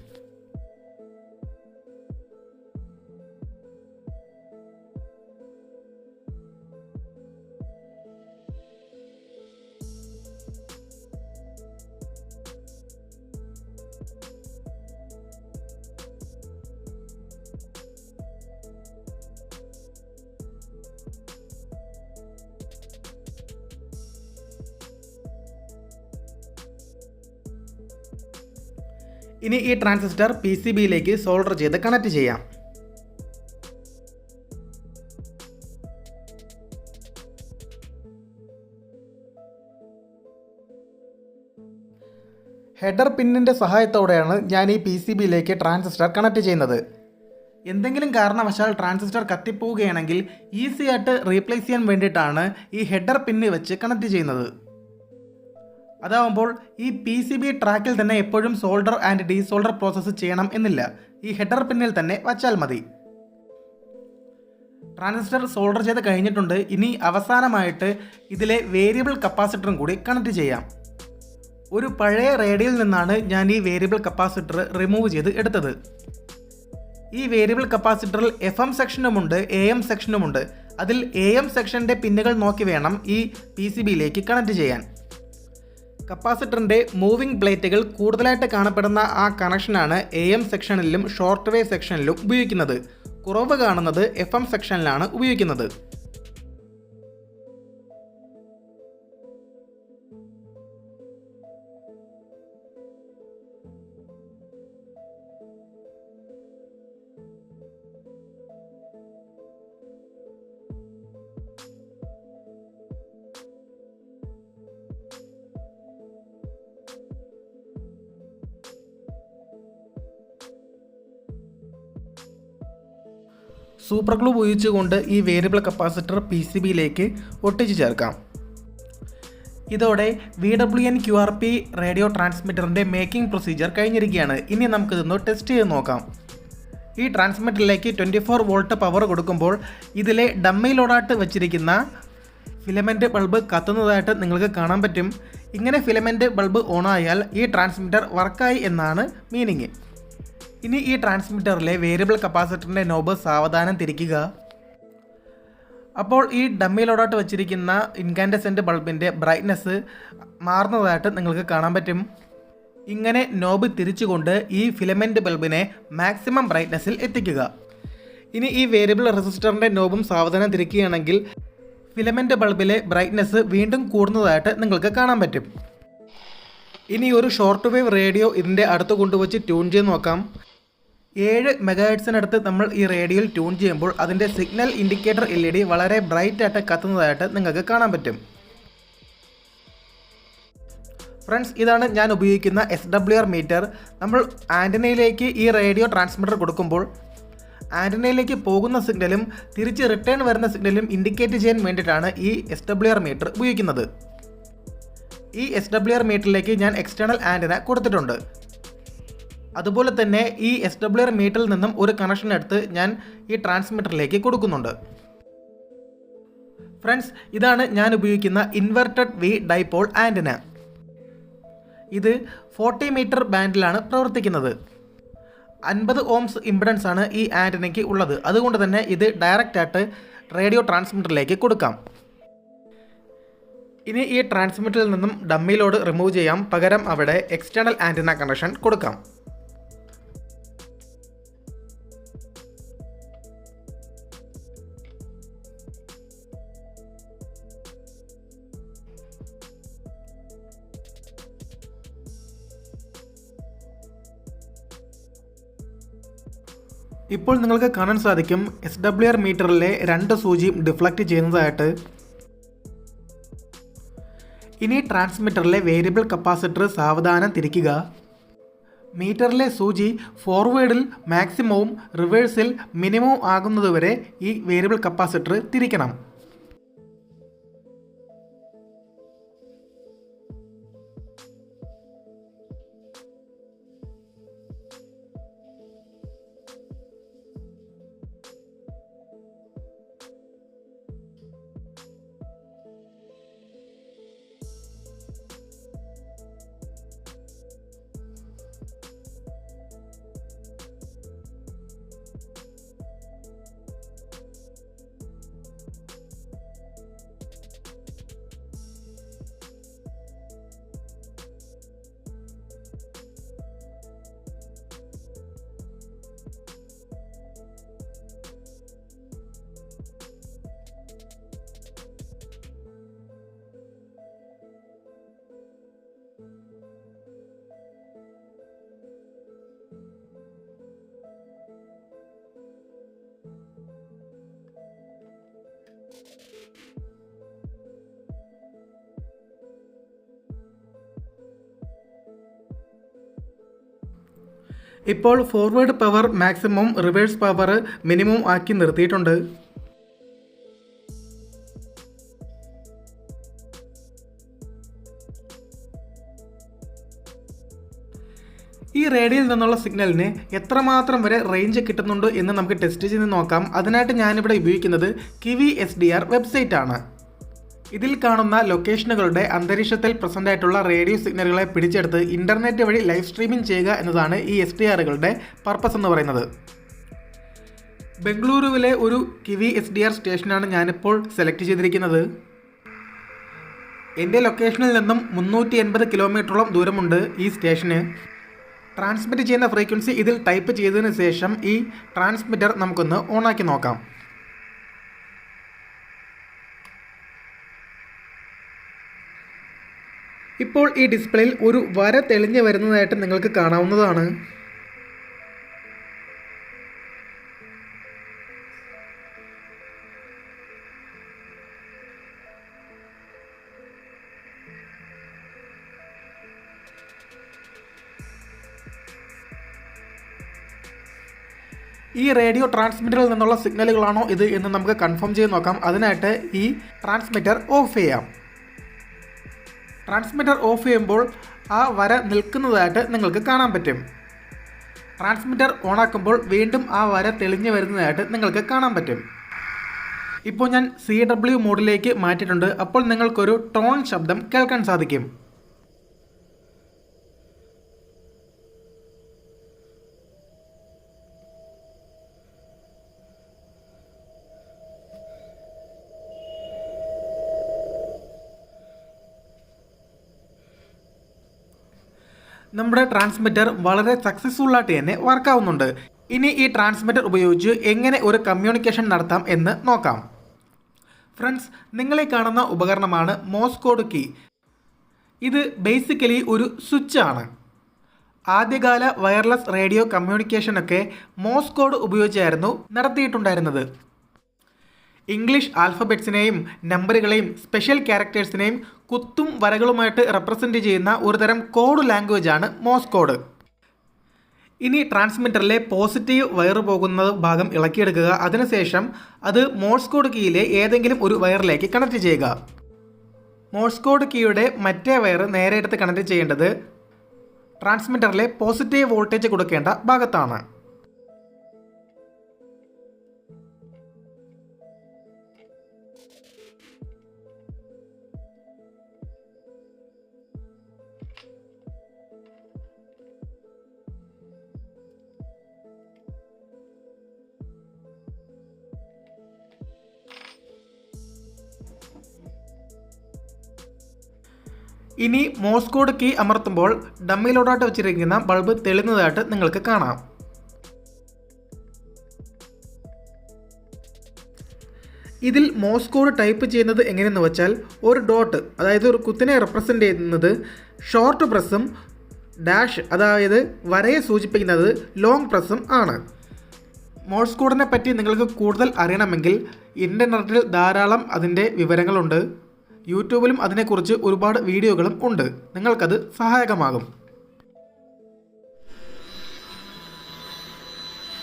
ഇനി ഈ ട്രാൻസിസ്റ്റർ PCBയിലേക്ക് സോൾഡർ ചെയ്ത് കണക്ട് ചെയ്യാം. ഹെഡർ പിന്നിൻ്റെ സഹായത്തോടെയാണ് ഞാൻ ഈ PCBയിലേക്ക് ട്രാൻസിസ്റ്റർ കണക്ട് ചെയ്യുന്നത്. എന്തെങ്കിലും കാരണവശാൽ ട്രാൻസിസ്റ്റർ കത്തിപ്പോവുകയാണെങ്കിൽ ഈസി ആയിട്ട് റീപ്ലേസ് ചെയ്യാൻ വേണ്ടിയിട്ടാണ് ഈ ഹെഡർ പിന്ന് വെച്ച് കണക്ട് ചെയ്യുന്നത്. അതാവുമ്പോൾ ഈ PCB ട്രാക്കിൽ തന്നെ എപ്പോഴും സോൾഡർ ആൻഡ് ഡീസോൾഡർ പ്രോസസ്സ് ചെയ്യണം എന്നില്ല. ഈ ഹെഡർ പിന്നിൽ തന്നെ വച്ചാൽ മതി. ട്രാൻസിസ്റ്റർ സോൾഡർ ചെയ്ത് കഴിഞ്ഞിട്ടുണ്ട്. ഇനി അവസാനമായിട്ട് ഇതിലെ വേരിയബിൾ കപ്പാസിറ്ററും കൂടി കണക്ട് ചെയ്യാം. ഒരു പഴയ റേഡിയോയിൽ നിന്നാണ് ഞാൻ ഈ വേരിയബിൾ കപ്പാസിറ്റർ റിമൂവ് ചെയ്ത് എടുത്തത്. ഈ വേരിയബിൾ കപ്പാസിറ്ററിൽ FM സെക്ഷനുമുണ്ട്, AM സെക്ഷനുമുണ്ട്. അതിൽ AM സെക്ഷൻ്റെ പിന്നുകൾ നോക്കി വേണം ഈ PCBയിലേക്ക് കണക്ട് ചെയ്യാൻ. കപ്പാസിറ്ററിൻ്റെ മൂവിംഗ് പ്ലേറ്റുകൾ കൂടുതലായിട്ട് കാണപ്പെടുന്ന ആ കണക്ഷനാണ് AM സെക്ഷനിലും ഷോർട്ട് വേവ് സെക്ഷനിലും ഉപയോഗിക്കുന്നത്. കുറവ് കാണുന്നത് FM സെക്ഷനിലാണ് ഉപയോഗിക്കുന്നത്. സൂപ്പർ ഗ്ലൂ ഉപയോഗിച്ചുകൊണ്ട് ഈ വേരിയബിൾ കപ്പാസിറ്റർ PCBയിലേക്ക് ഒട്ടിച്ച് ചേർക്കാം. ഇതോടെ VWN QRP റേഡിയോ ട്രാൻസ്മിറ്ററിൻ്റെ മേക്കിംഗ് പ്രൊസീജിയർ കഴിഞ്ഞിരിക്കുകയാണ്. ഇനി നമുക്കിതൊന്ന് ടെസ്റ്റ് ചെയ്ത് നോക്കാം. ഈ ട്രാൻസ്മിറ്ററിലേക്ക് 24 വോൾട്ട് പവർ കൊടുക്കുമ്പോൾ ഇതിലെ ഡമ്മി ലോഡായിട്ട് വെച്ചിരിക്കുന്ന ഫിലമെൻ്റ് ബൾബ് കത്തുന്നതായിട്ട് നിങ്ങൾക്ക് കാണാൻ പറ്റും. ഇങ്ങനെ ഫിലമെൻ്റ് ബൾബ് ഓണായാൽ ഈ ട്രാൻസ്മിറ്റർ വർക്കായി എന്നാണ് മീനിങ്. ഇനി ഈ ട്രാൻസ്മിറ്ററിലെ വേരിയബിൾ കപ്പാസിറ്ററിൻ്റെ നോബ് സാവധാനം തിരിക്കുക. അപ്പോൾ ഈ ഡമ്മി ലോഡായിട്ട് വെച്ചിരിക്കുന്ന ഇൻകാൻഡസെൻ്റ് ബൾബിൻ്റെ ബ്രൈറ്റ്നെസ് മാറുന്നതായിട്ട് നിങ്ങൾക്ക് കാണാൻ പറ്റും. ഇങ്ങനെ നോബ് തിരിച്ചുകൊണ്ട് ഈ ഫിലമെൻ്റ് ബൾബിനെ മാക്സിമം ബ്രൈറ്റ്നെസ്സിൽ എത്തിക്കുക. ഇനി ഈ വേരിയബിൾ റെസിസ്റ്ററിൻ്റെ നോബും സാവധാനം തിരിക്കുകയാണെങ്കിൽ ഫിലമെൻ്റ് ബൾബിലെ ബ്രൈറ്റ്നെസ് വീണ്ടും കൂടുന്നതായിട്ട് നിങ്ങൾക്ക് കാണാൻ പറ്റും. ഇനി ഒരു ഷോർട്ട് വേവ് റേഡിയോ ഇതിൻ്റെ അടുത്ത് കൊണ്ടുവച്ച് ട്യൂൺ ചെയ്ത് നോക്കാം. 7 മെഗാഹെർട്സിനടുത്ത് നമ്മൾ ഈ റേഡിയോയിൽ ട്യൂൺ ചെയ്യുമ്പോൾ അതിൻ്റെ സിഗ്നൽ ഇൻഡിക്കേറ്റർ LED വളരെ ബ്രൈറ്റ് ആയിട്ട് കത്തുന്നതായിട്ട് നിങ്ങൾക്ക് കാണാൻ പറ്റും. ഫ്രണ്ട്സ്, ഇതാണ് ഞാൻ ഉപയോഗിക്കുന്ന SWR മീറ്റർ. നമ്മൾ ആൻറ്റനയിലേക്ക് ഈ റേഡിയോ ട്രാൻസ്മിറ്റർ കൊടുക്കുമ്പോൾ ആൻറ്റനയിലേക്ക് പോകുന്ന സിഗ്നലും തിരിച്ച് റിട്ടേൺ വരുന്ന സിഗ്നലും ഇൻഡിക്കേറ്റ് ചെയ്യാൻ വേണ്ടിയിട്ടാണ് ഈ SWR മീറ്റർ ഉപയോഗിക്കുന്നത്. ഈ SWR മീറ്ററിലേക്ക് ഞാൻ എക്സ്റ്റേണൽ ആൻറ്റന കൊടുത്തിട്ടുണ്ട്. അതുപോലെ തന്നെ ഈ SWR മീറ്ററിൽ നിന്നും ഒരു കണക്ഷൻ എടുത്ത് ഞാൻ ഈ ട്രാൻസ്മിറ്ററിലേക്ക് കൊടുക്കുന്നുണ്ട്. ഫ്രണ്ട്സ്, ഇതാണ് ഞാൻ ഉപയോഗിക്കുന്ന ഇൻവെർട്ടഡ് V ഡൈപോൾ ആൻറ്റന. ഇത് 40 മീറ്റർ ബാൻഡിലാണ് പ്രവർത്തിക്കുന്നത്. 50 ഓംസ് ഇമ്പിഡൻസ് ആണ് ഈ ആൻറ്റനയ്ക്ക് ഉള്ളത്. അതുകൊണ്ട് തന്നെ ഇത് ഡയറക്റ്റ് ആയിട്ട് റേഡിയോ ട്രാൻസ്മിറ്ററിലേക്ക് കൊടുക്കാം. ഇനി ഈ ട്രാൻസ്മിറ്ററിൽ നിന്നും ഡമ്മി ലോഡ് റിമൂവ് ചെയ്യാം. പകരം അവിടെ എക്സ്റ്റേണൽ ആൻറ്റന കണക്ഷൻ കൊടുക്കാം. ഇപ്പോൾ നിങ്ങൾക്ക് കാണാൻ സാധിക്കും SWR മീറ്ററിലെ 2 സൂചിയും ഡിഫ്ലക്റ്റ് ചെയ്യുന്നതായിട്ട്. ഇനി ട്രാൻസ്മിറ്ററിലെ വേരിയബിൾ കപ്പാസിറ്റർ സാവധാനം തിരിക്കുക. മീറ്ററിലെ സൂചി ഫോർവേഡിൽ മാക്സിമവും റിവേഴ്സിൽ മിനിമവും ആകുന്നതുവരെ ഈ വേരിയബിൾ കപ്പാസിറ്റർ തിരിക്കണം. ഇപ്പോൾ forward power maximum, reverse power minimum ആക്കി നിർത്തിയിട്ടുണ്ട്. ഈ റേഡിയോയിൽ നിന്നുള്ള സിഗ്നലിന് എത്രമാത്രം വരെ റേഞ്ച് കിട്ടുന്നുണ്ട് എന്ന് നമുക്ക് ടെസ്റ്റ് ചെയ്ത് നോക്കാം. അതിനായിട്ട് ഞാനിവിടെ ഉപയോഗിക്കുന്നത് കിവി SDR വെബ്സൈറ്റ് ആണ്. ഇതിൽ കാണുന്ന ലൊക്കേഷനുകളുടെ അന്തരീക്ഷത്തിൽ പ്രസൻ്റ് ആയിട്ടുള്ള റേഡിയോ സിഗ്നലുകളെ പിടിച്ചെടുത്ത് ഇൻ്റർനെറ്റ് വഴി ലൈവ് സ്ട്രീമിംഗ് ചെയ്യുക എന്നതാണ് ഈ SDRകളുടെ പർപ്പസ് എന്ന് പറയുന്നത്. ബംഗളൂരുവിലെ ഒരു കിവി SDR സ്റ്റേഷനാണ് ഞാനിപ്പോൾ സെലക്ട് ചെയ്തിരിക്കുന്നത്. എൻ്റെ ലൊക്കേഷനിൽ നിന്നും 380 കിലോമീറ്ററോളം ദൂരമുണ്ട് ഈ സ്റ്റേഷന്. ട്രാൻസ്മിറ്റ് ചെയ്യുന്ന ഫ്രീക്വൻസി ഇതിൽ ടൈപ്പ് ചെയ്തതിന് ശേഷം ഈ ട്രാൻസ്മിറ്റർ നമുക്കൊന്ന് ഓണാക്കി നോക്കാം. ഇപ്പോൾ ഈ ഡിസ്പ്ലേയിൽ ഒരു വര തെളിഞ്ഞു വരുന്നതായിട്ട് നിങ്ങൾക്ക് കാണാവുന്നതാണ്. ഈ റേഡിയോ ട്രാൻസ്മിറ്ററിൽ നിന്നുള്ള സിഗ്നലുകളാണോ ഇത് എന്ന് നമുക്ക് കൺഫേം ചെയ്ത് നോക്കാം. അതിനായിട്ട് ഈ ട്രാൻസ്മിറ്റർ ഓഫ് ചെയ്യാം. ട്രാൻസ്മിറ്റർ ഓഫ് ചെയ്യുമ്പോൾ ആ വര നിൽക്കുന്നതായിട്ട് നിങ്ങൾക്ക് കാണാൻ പറ്റും. ട്രാൻസ്മിറ്റർ ഓണാക്കുമ്പോൾ വീണ്ടും ആ വര തെളിഞ്ഞു വരുന്നതായിട്ട് നിങ്ങൾക്ക് കാണാൻ പറ്റും. ഇപ്പോൾ ഞാൻ CW മോഡിലേക്ക് മാറ്റിയിട്ടുണ്ട്. അപ്പോൾ നിങ്ങൾക്കൊരു ടോൺ ശബ്ദം കേൾക്കാൻ സാധിക്കും. നമ്മുടെ ട്രാൻസ്മിറ്റർ വളരെ സക്സസ്ഫുൾ ആയിട്ട് തന്നെ വർക്കാവുന്നുണ്ട്. ഇനി ഈ ട്രാൻസ്മിറ്റർ ഉപയോഗിച്ച് എങ്ങനെ ഒരു കമ്മ്യൂണിക്കേഷൻ നടത്താം എന്ന് നോക്കാം. ഫ്രണ്ട്സ്, നിങ്ങളീ കാണുന്ന ഉപകരണമാണ് മോഴ്സ് കോഡ് കീ. ഇത് ബേസിക്കലി ഒരു സ്വിച്ച് ആണ്. ആദ്യകാല വയർലെസ് റേഡിയോ കമ്മ്യൂണിക്കേഷനൊക്കെ മോഴ്സ് കോഡ് ഉപയോഗിച്ചായിരുന്നു നടത്തിയിട്ടുണ്ടായിരുന്നത്. ഇംഗ്ലീഷ് ആൽഫബറ്റ്സിനെയും നമ്പറുകളെയും സ്പെഷ്യൽ ക്യാരക്ടേഴ്സിനെയും കുത്തും വരകളുമായിട്ട് റെപ്രസെൻ്റ് ചെയ്യുന്ന ഒരുതരം കോഡ് ലാംഗ്വേജ് ആണ് മോഴ്സ് കോഡ്. ഇനി ട്രാൻസ്മിറ്ററിലെ പോസിറ്റീവ് വയർ പോകുന്ന ഭാഗം ഇളക്കിയെടുക്കുക. അതിനുശേഷം അത് മോഴ്സ് കോഡ് കീയിലെ ഏതെങ്കിലും ഒരു വയറിലേക്ക് കണക്ട് ചെയ്യുക. മോഴ്സ് കോഡ് കീയുടെ മറ്റേ വയർ നേരെ എടുത്ത് കണക്ട് ചെയ്യേണ്ടത് ട്രാൻസ്മിറ്ററിലെ പോസിറ്റീവ് വോൾട്ടേജ് കൊടുക്കേണ്ട ഭാഗത്താണ്. ഇനി മോഴ്സ് കോഡ് കീ അമർത്തുമ്പോൾ ഡമ്മിലോട്ടായിട്ട് വെച്ചിരിക്കുന്ന ബൾബ് തെളിഞ്ഞതായിട്ട് നിങ്ങൾക്ക് കാണാം. ഇതിൽ മോഴ്സ് കോഡ് ടൈപ്പ് ചെയ്യുന്നത് എങ്ങനെയെന്ന് വെച്ചാൽ ഒരു ഡോട്ട്, അതായത് ഒരു കുത്തിനെ റെപ്രസെൻ്റ് ചെയ്യുന്നത് ഷോർട്ട് പ്രസ്സും ഡാഷ്, അതായത് വരയെ സൂചിപ്പിക്കുന്നത് ലോങ് പ്രസ്സും ആണ്. മോഴ്സ് കോഡിനെ പറ്റി നിങ്ങൾക്ക് കൂടുതൽ അറിയണമെങ്കിൽ ഇൻ്റർനെറ്റിൽ ധാരാളം അതിൻ്റെ വിവരങ്ങളുണ്ട്. യൂട്യൂബിലും അതിനെക്കുറിച്ച് ഒരുപാട് വീഡിയോകളും ഉണ്ട്. നിങ്ങൾക്കത് സഹായകമാകും.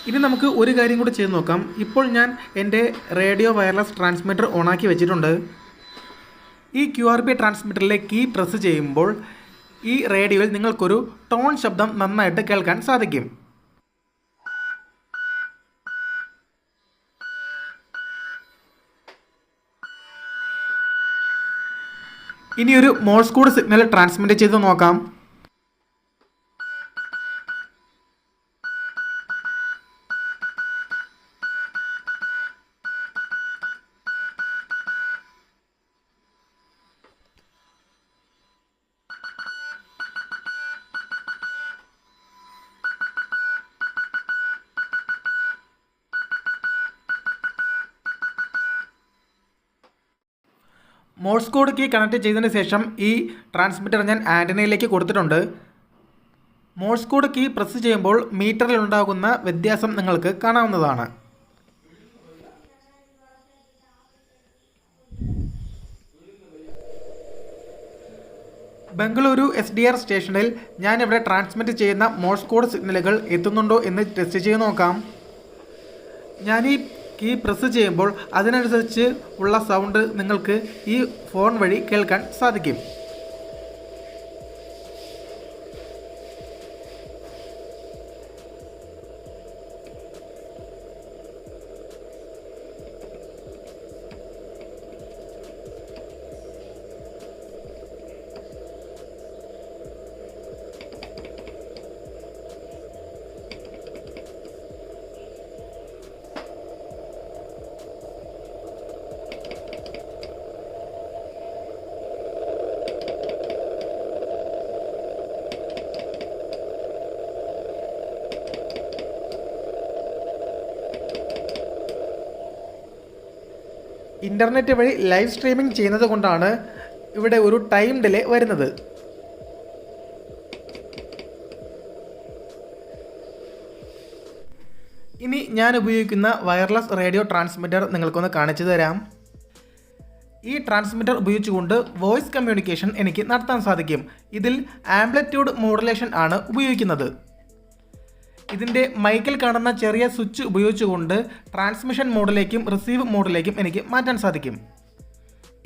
ഇനി നമുക്ക് ഒരു കാര്യം കൂടി ചെയ്ത് നോക്കാം. ഇപ്പോൾ ഞാൻ എൻ്റെ റേഡിയോ വയർലെസ് ട്രാൻസ്മിറ്റർ ഓണാക്കി വെച്ചിട്ടുണ്ട്. ഈ QRP ട്രാൻസ്മിറ്ററിലെ കീ പ്രസ് ചെയ്യുമ്പോൾ ഈ റേഡിയോയിൽ നിങ്ങൾക്കൊരു ടോൺ ശബ്ദം നന്നായിട്ട് കേൾക്കാൻ സാധിക്കും. ഇനിയൊരു മോഴ്സ് കോഡ് സിഗ്നൽ ട്രാൻസ്മിറ്റ് ചെയ്ത് നോക്കാം. മോഴ്സ് കോഡ് കീ കണക്ട് ചെയ്തതിന് ശേഷം ഈ ട്രാൻസ്മിറ്റർ ഞാൻ ആൻറ്റനയിലേക്ക് കൊടുത്തിട്ടുണ്ട്. മോഴ്സ് കോഡ് കീ പ്രസ് ചെയ്യുമ്പോൾ മീറ്ററിൽ ഉണ്ടാകുന്ന വ്യത്യാസം നിങ്ങൾക്ക് കാണാവുന്നതാണ്. ബംഗളൂരു SDR സ്റ്റേഷനിൽ ഞാനിവിടെ ട്രാൻസ്മിറ്റ് ചെയ്യുന്ന മോഴ്സ് കോഡ് സിഗ്നലുകൾ എത്തുന്നുണ്ടോ എന്ന് ടെസ്റ്റ് ചെയ്ത് നോക്കാം. ഞാൻ ഈ കീ പ്രസ് ചെയ്യുമ്പോൾ അതിനനുസരിച്ച് ഉള്ള സൗണ്ട് നിങ്ങൾക്ക് ഈ ഫോൺ വഴി കേൾക്കാൻ സാധിക്കും. ഇൻ്റർനെറ്റ് വഴി ലൈവ് സ്ട്രീമിംഗ് ചെയ്യുന്നത് കൊണ്ടാണ് ഇവിടെ ഒരു ടൈം ഡിലേ വരുന്നത്. ഇനി ഞാൻ ഉപയോഗിക്കുന്ന വയർലെസ് റേഡിയോ ട്രാൻസ്മിറ്റർ നിങ്ങൾക്കൊന്ന് കാണിച്ചു തരാം. ഈ ട്രാൻസ്മിറ്റർ ഉപയോഗിച്ചുകൊണ്ട് വോയിസ് കമ്മ്യൂണിക്കേഷൻ എനിക്ക് നടത്താൻ സാധിക്കും. ഇതിൽ ആംപ്ലിറ്റ്യൂഡ് മോഡുലേഷൻ ആണ് ഉപയോഗിക്കുന്നത്. ഇതിൻ്റെ മൈക്കിൽ കാണുന്ന ചെറിയ സ്വിച്ച് ഉപയോഗിച്ചുകൊണ്ട് ട്രാൻസ്മിഷൻ മോഡിലേക്കും റിസീവ് മോഡിലേക്കും എനിക്ക് മാറ്റാൻ സാധിക്കും.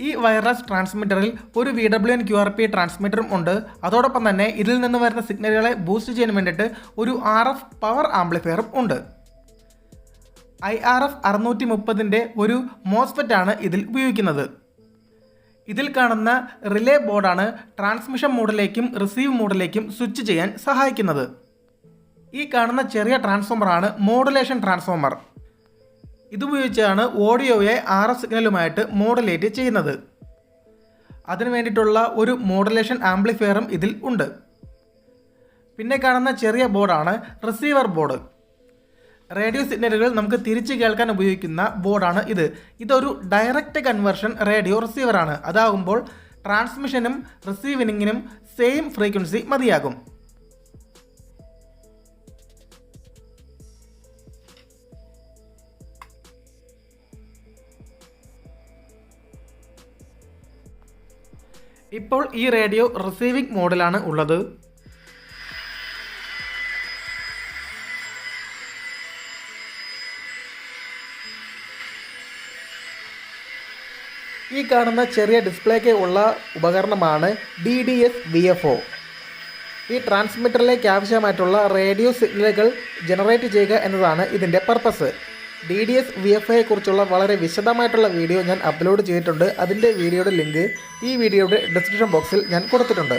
ഈ വയർലെസ് ട്രാൻസ്മിറ്ററിൽ ഒരു VWN QRP ട്രാൻസ്മിറ്ററും ഉണ്ട്. അതോടൊപ്പം തന്നെ ഇതിൽ നിന്ന് വരുന്ന സിഗ്നലുകളെ ബൂസ്റ്റ് ചെയ്യാൻ വേണ്ടിയിട്ട് ഒരു RF പവർ ആംപ്ലിഫയറും ഉണ്ട്. IRF 630ൻ്റെ ഒരു മോസ്ഫെറ്റ് ആണ് ഇതിൽ ഉപയോഗിക്കുന്നത്. ഇതിൽ കാണുന്ന റിലേ ബോർഡാണ് ട്രാൻസ്മിഷൻ മോഡിലേക്കും റിസീവ് മോഡിലേക്കും സ്വിച്ച് ചെയ്യാൻ സഹായിക്കുന്നത്. ഈ കാണുന്ന ചെറിയ ട്രാൻസ്ഫോമറാണ് മോഡുലേഷൻ ട്രാൻസ്ഫോമർ. ഇതുപയോഗിച്ചാണ് ഓഡിയോയെ RF സിഗ്നലുമായിട്ട് മോഡുലേറ്റ് ചെയ്യുന്നത്. അതിനു വേണ്ടിയിട്ടുള്ള ഒരു മോഡുലേഷൻ ആംപ്ലിഫയറും ഇതിൽ ഉണ്ട്. പിന്നെ കാണുന്ന ചെറിയ ബോർഡാണ് റിസീവർ ബോർഡ്. റേഡിയോ സിഗ്നലുകൾ നമുക്ക് തിരിച്ചു കേൾക്കാൻ ഉപയോഗിക്കുന്ന ബോർഡാണ് ഇത്. ഇതൊരു ഡയറക്റ്റ് കൺവേർഷൻ റേഡിയോ റിസീവറാണ്. അതാകുമ്പോൾ ട്രാൻസ്മിഷനും റിസീവിങ്ങിനും സെയിം ഫ്രീക്വൻസി മതിയാകും. ഇപ്പോൾ ഈ റേഡിയോ റിസീവിംഗ് മോഡിലാണ് ഉള്ളത്. ഈ കാണുന്ന ചെറിയ ഡിസ്പ്ലേക്ക് ഉള്ള ഉപകരണമാണ് DDS VFO. ഈ ട്രാൻസ്മിറ്ററിലേക്ക് ആവശ്യമായിട്ടുള്ള റേഡിയോ സിഗ്നലുകൾ ജനറേറ്റ് ചെയ്യുക എന്നതാണ് ഇതിൻ്റെ പർപ്പസ്. DDS VFOയെ കുറിച്ചുള്ള വളരെ വിശദമായിട്ടുള്ള വീഡിയോ ഞാൻ അപ്ലോഡ് ചെയ്തിട്ടുണ്ട്. അതിൻ്റെ വീഡിയോയുടെ ലിങ്ക് ഈ വീഡിയോയുടെ ഡിസ്ക്രിപ്ഷൻ ബോക്സിൽ ഞാൻ കൊടുത്തിട്ടുണ്ട്.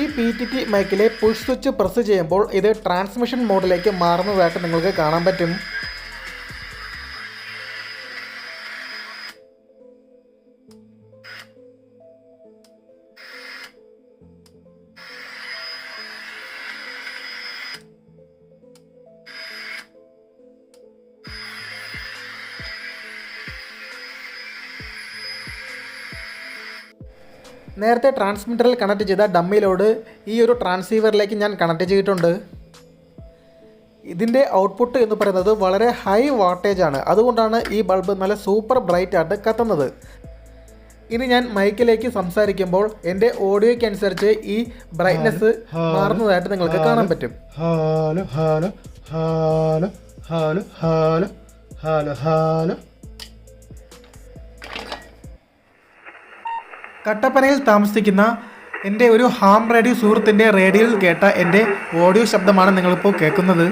ഈ PTT മൈക്കിലെ പുഷ് സ്വിച്ച് പ്രസ് ചെയ്യുമ്പോൾ ഇത് ട്രാൻസ്മിഷൻ മോഡിലേക്ക് മാറുന്നതായിട്ട് നിങ്ങൾക്ക് കാണാൻ പറ്റും. നേരത്തെ ട്രാൻസ്മിറ്ററിൽ കണക്ട് ചെയ്ത ഡമ്മി ലോഡ് ഈ ഒരു ട്രാൻസീവറിലേക്ക് ഞാൻ കണക്ട് ചെയ്തിട്ടുണ്ട്. ഇതിൻ്റെ ഔട്ട്പുട്ട് എന്ന് പറയുന്നത് വളരെ ഹൈ വാട്ടേജ് ആണ്. അതുകൊണ്ടാണ് ഈ ബൾബ് നല്ല സൂപ്പർ ബ്രൈറ്റ് ആയിട്ട് കത്തുന്നത്. ഇനി ഞാൻ മൈക്കിലേക്ക് സംസാരിക്കുമ്പോൾ എൻ്റെ ഓഡിയോയ്ക്ക് അനുസരിച്ച് ഈ ബ്രൈറ്റ്നെസ് മാറുന്നതായിട്ട് നിങ്ങൾക്ക് കാണാൻ പറ്റും. Hello hello hello hello hello hello hello. കട്ടപ്പനയിൽ താമസിക്കുന്ന എൻ്റെ ഒരു ഹാം റേഡിയോ സുഹൃത്തിൻ്റെ റേഡിയോയിൽ കേട്ട എൻ്റെ ഓഡിയോ ശബ്ദമാണ് നിങ്ങളിപ്പോൾ കേൾക്കുന്നത്.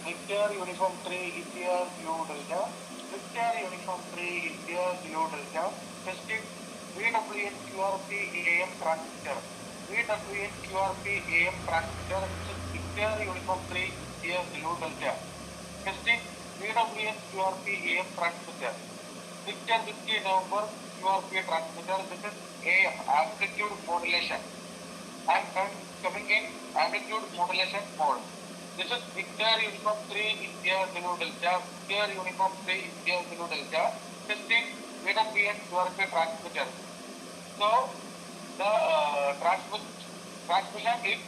Victor Uniform 3 India Zulu Delta. Victor Uniform 3 India Zulu Delta. Testing VWN QRP AM transmitter. VWN QRP AM transmitter. Victor Uniform 3 India Zulu Delta. Testing VWN QRP AM transmitter. Victor 50 November QRP transmitter. This is AM amplitude modulation. I am coming in amplitude modulation mode. This is Victor Uniform 3 India Zulu Delta. Victor Uniform 3 India Zulu Delta. Testing VWN QRP transmitter. So the transmission is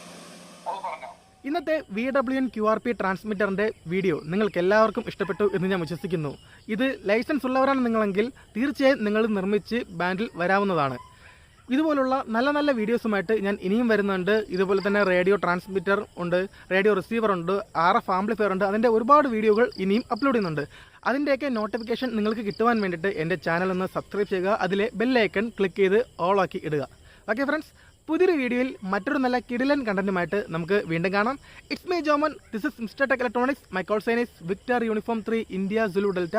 over now. ഇന്നത്തെ VWN QRP ട്രാൻസ്മിറ്ററിൻ്റെ video നിങ്ങൾക്ക് എല്ലാവർക്കും ഇഷ്ടപ്പെട്ടു എന്ന് ഞാൻ വിശ്വസിക്കുന്നു. ഇത് licence ഉള്ളവരാണ് നിങ്ങളെങ്കിൽ തീർച്ചയായും നിങ്ങൾ നിർമ്മിച്ച് ബാൻഡിൽ വരാവുന്നതാണ്. ഇതുപോലുള്ള നല്ല നല്ല വീഡിയോസുമായിട്ട് ഞാൻ ഇനിയും വരുന്നുണ്ട്. ഇതുപോലെ തന്നെ റേഡിയോ ട്രാൻസ്മിറ്റർ ഉണ്ട്, റേഡിയോ റിസീവർ ഉണ്ട്, RF ആംപ്ലിഫയർ ഉണ്ട്. അതിൻ്റെ ഒരുപാട് വീഡിയോകൾ ഇനിയും അപ്ലോഡ് ചെയ്യുന്നുണ്ട്. അതിൻ്റെയൊക്കെ നോട്ടിഫിക്കേഷൻ നിങ്ങൾക്ക് കിട്ടുവാൻ വേണ്ടിയിട്ട് എൻ്റെ ചാനൽ ഒന്ന് സബ്സ്ക്രൈബ് ചെയ്യുക. അതിലെ ബെല്ലൈക്കൺ ക്ലിക്ക് ചെയ്ത് ഓൾ ആക്കി ഇടുക. ഓക്കെ ഫ്രണ്ട്സ്, പുതിയൊരു വീഡിയോയിൽ മറ്റൊരു നല്ല കിടിലൻ കണ്ടന്റുമായിട്ട് നമുക്ക് വീണ്ടും കാണാം. It's me Joman, this is Mister Tech Electronics. My call sign is Victor Uniform 3 India Zulu Delta,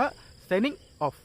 signing of.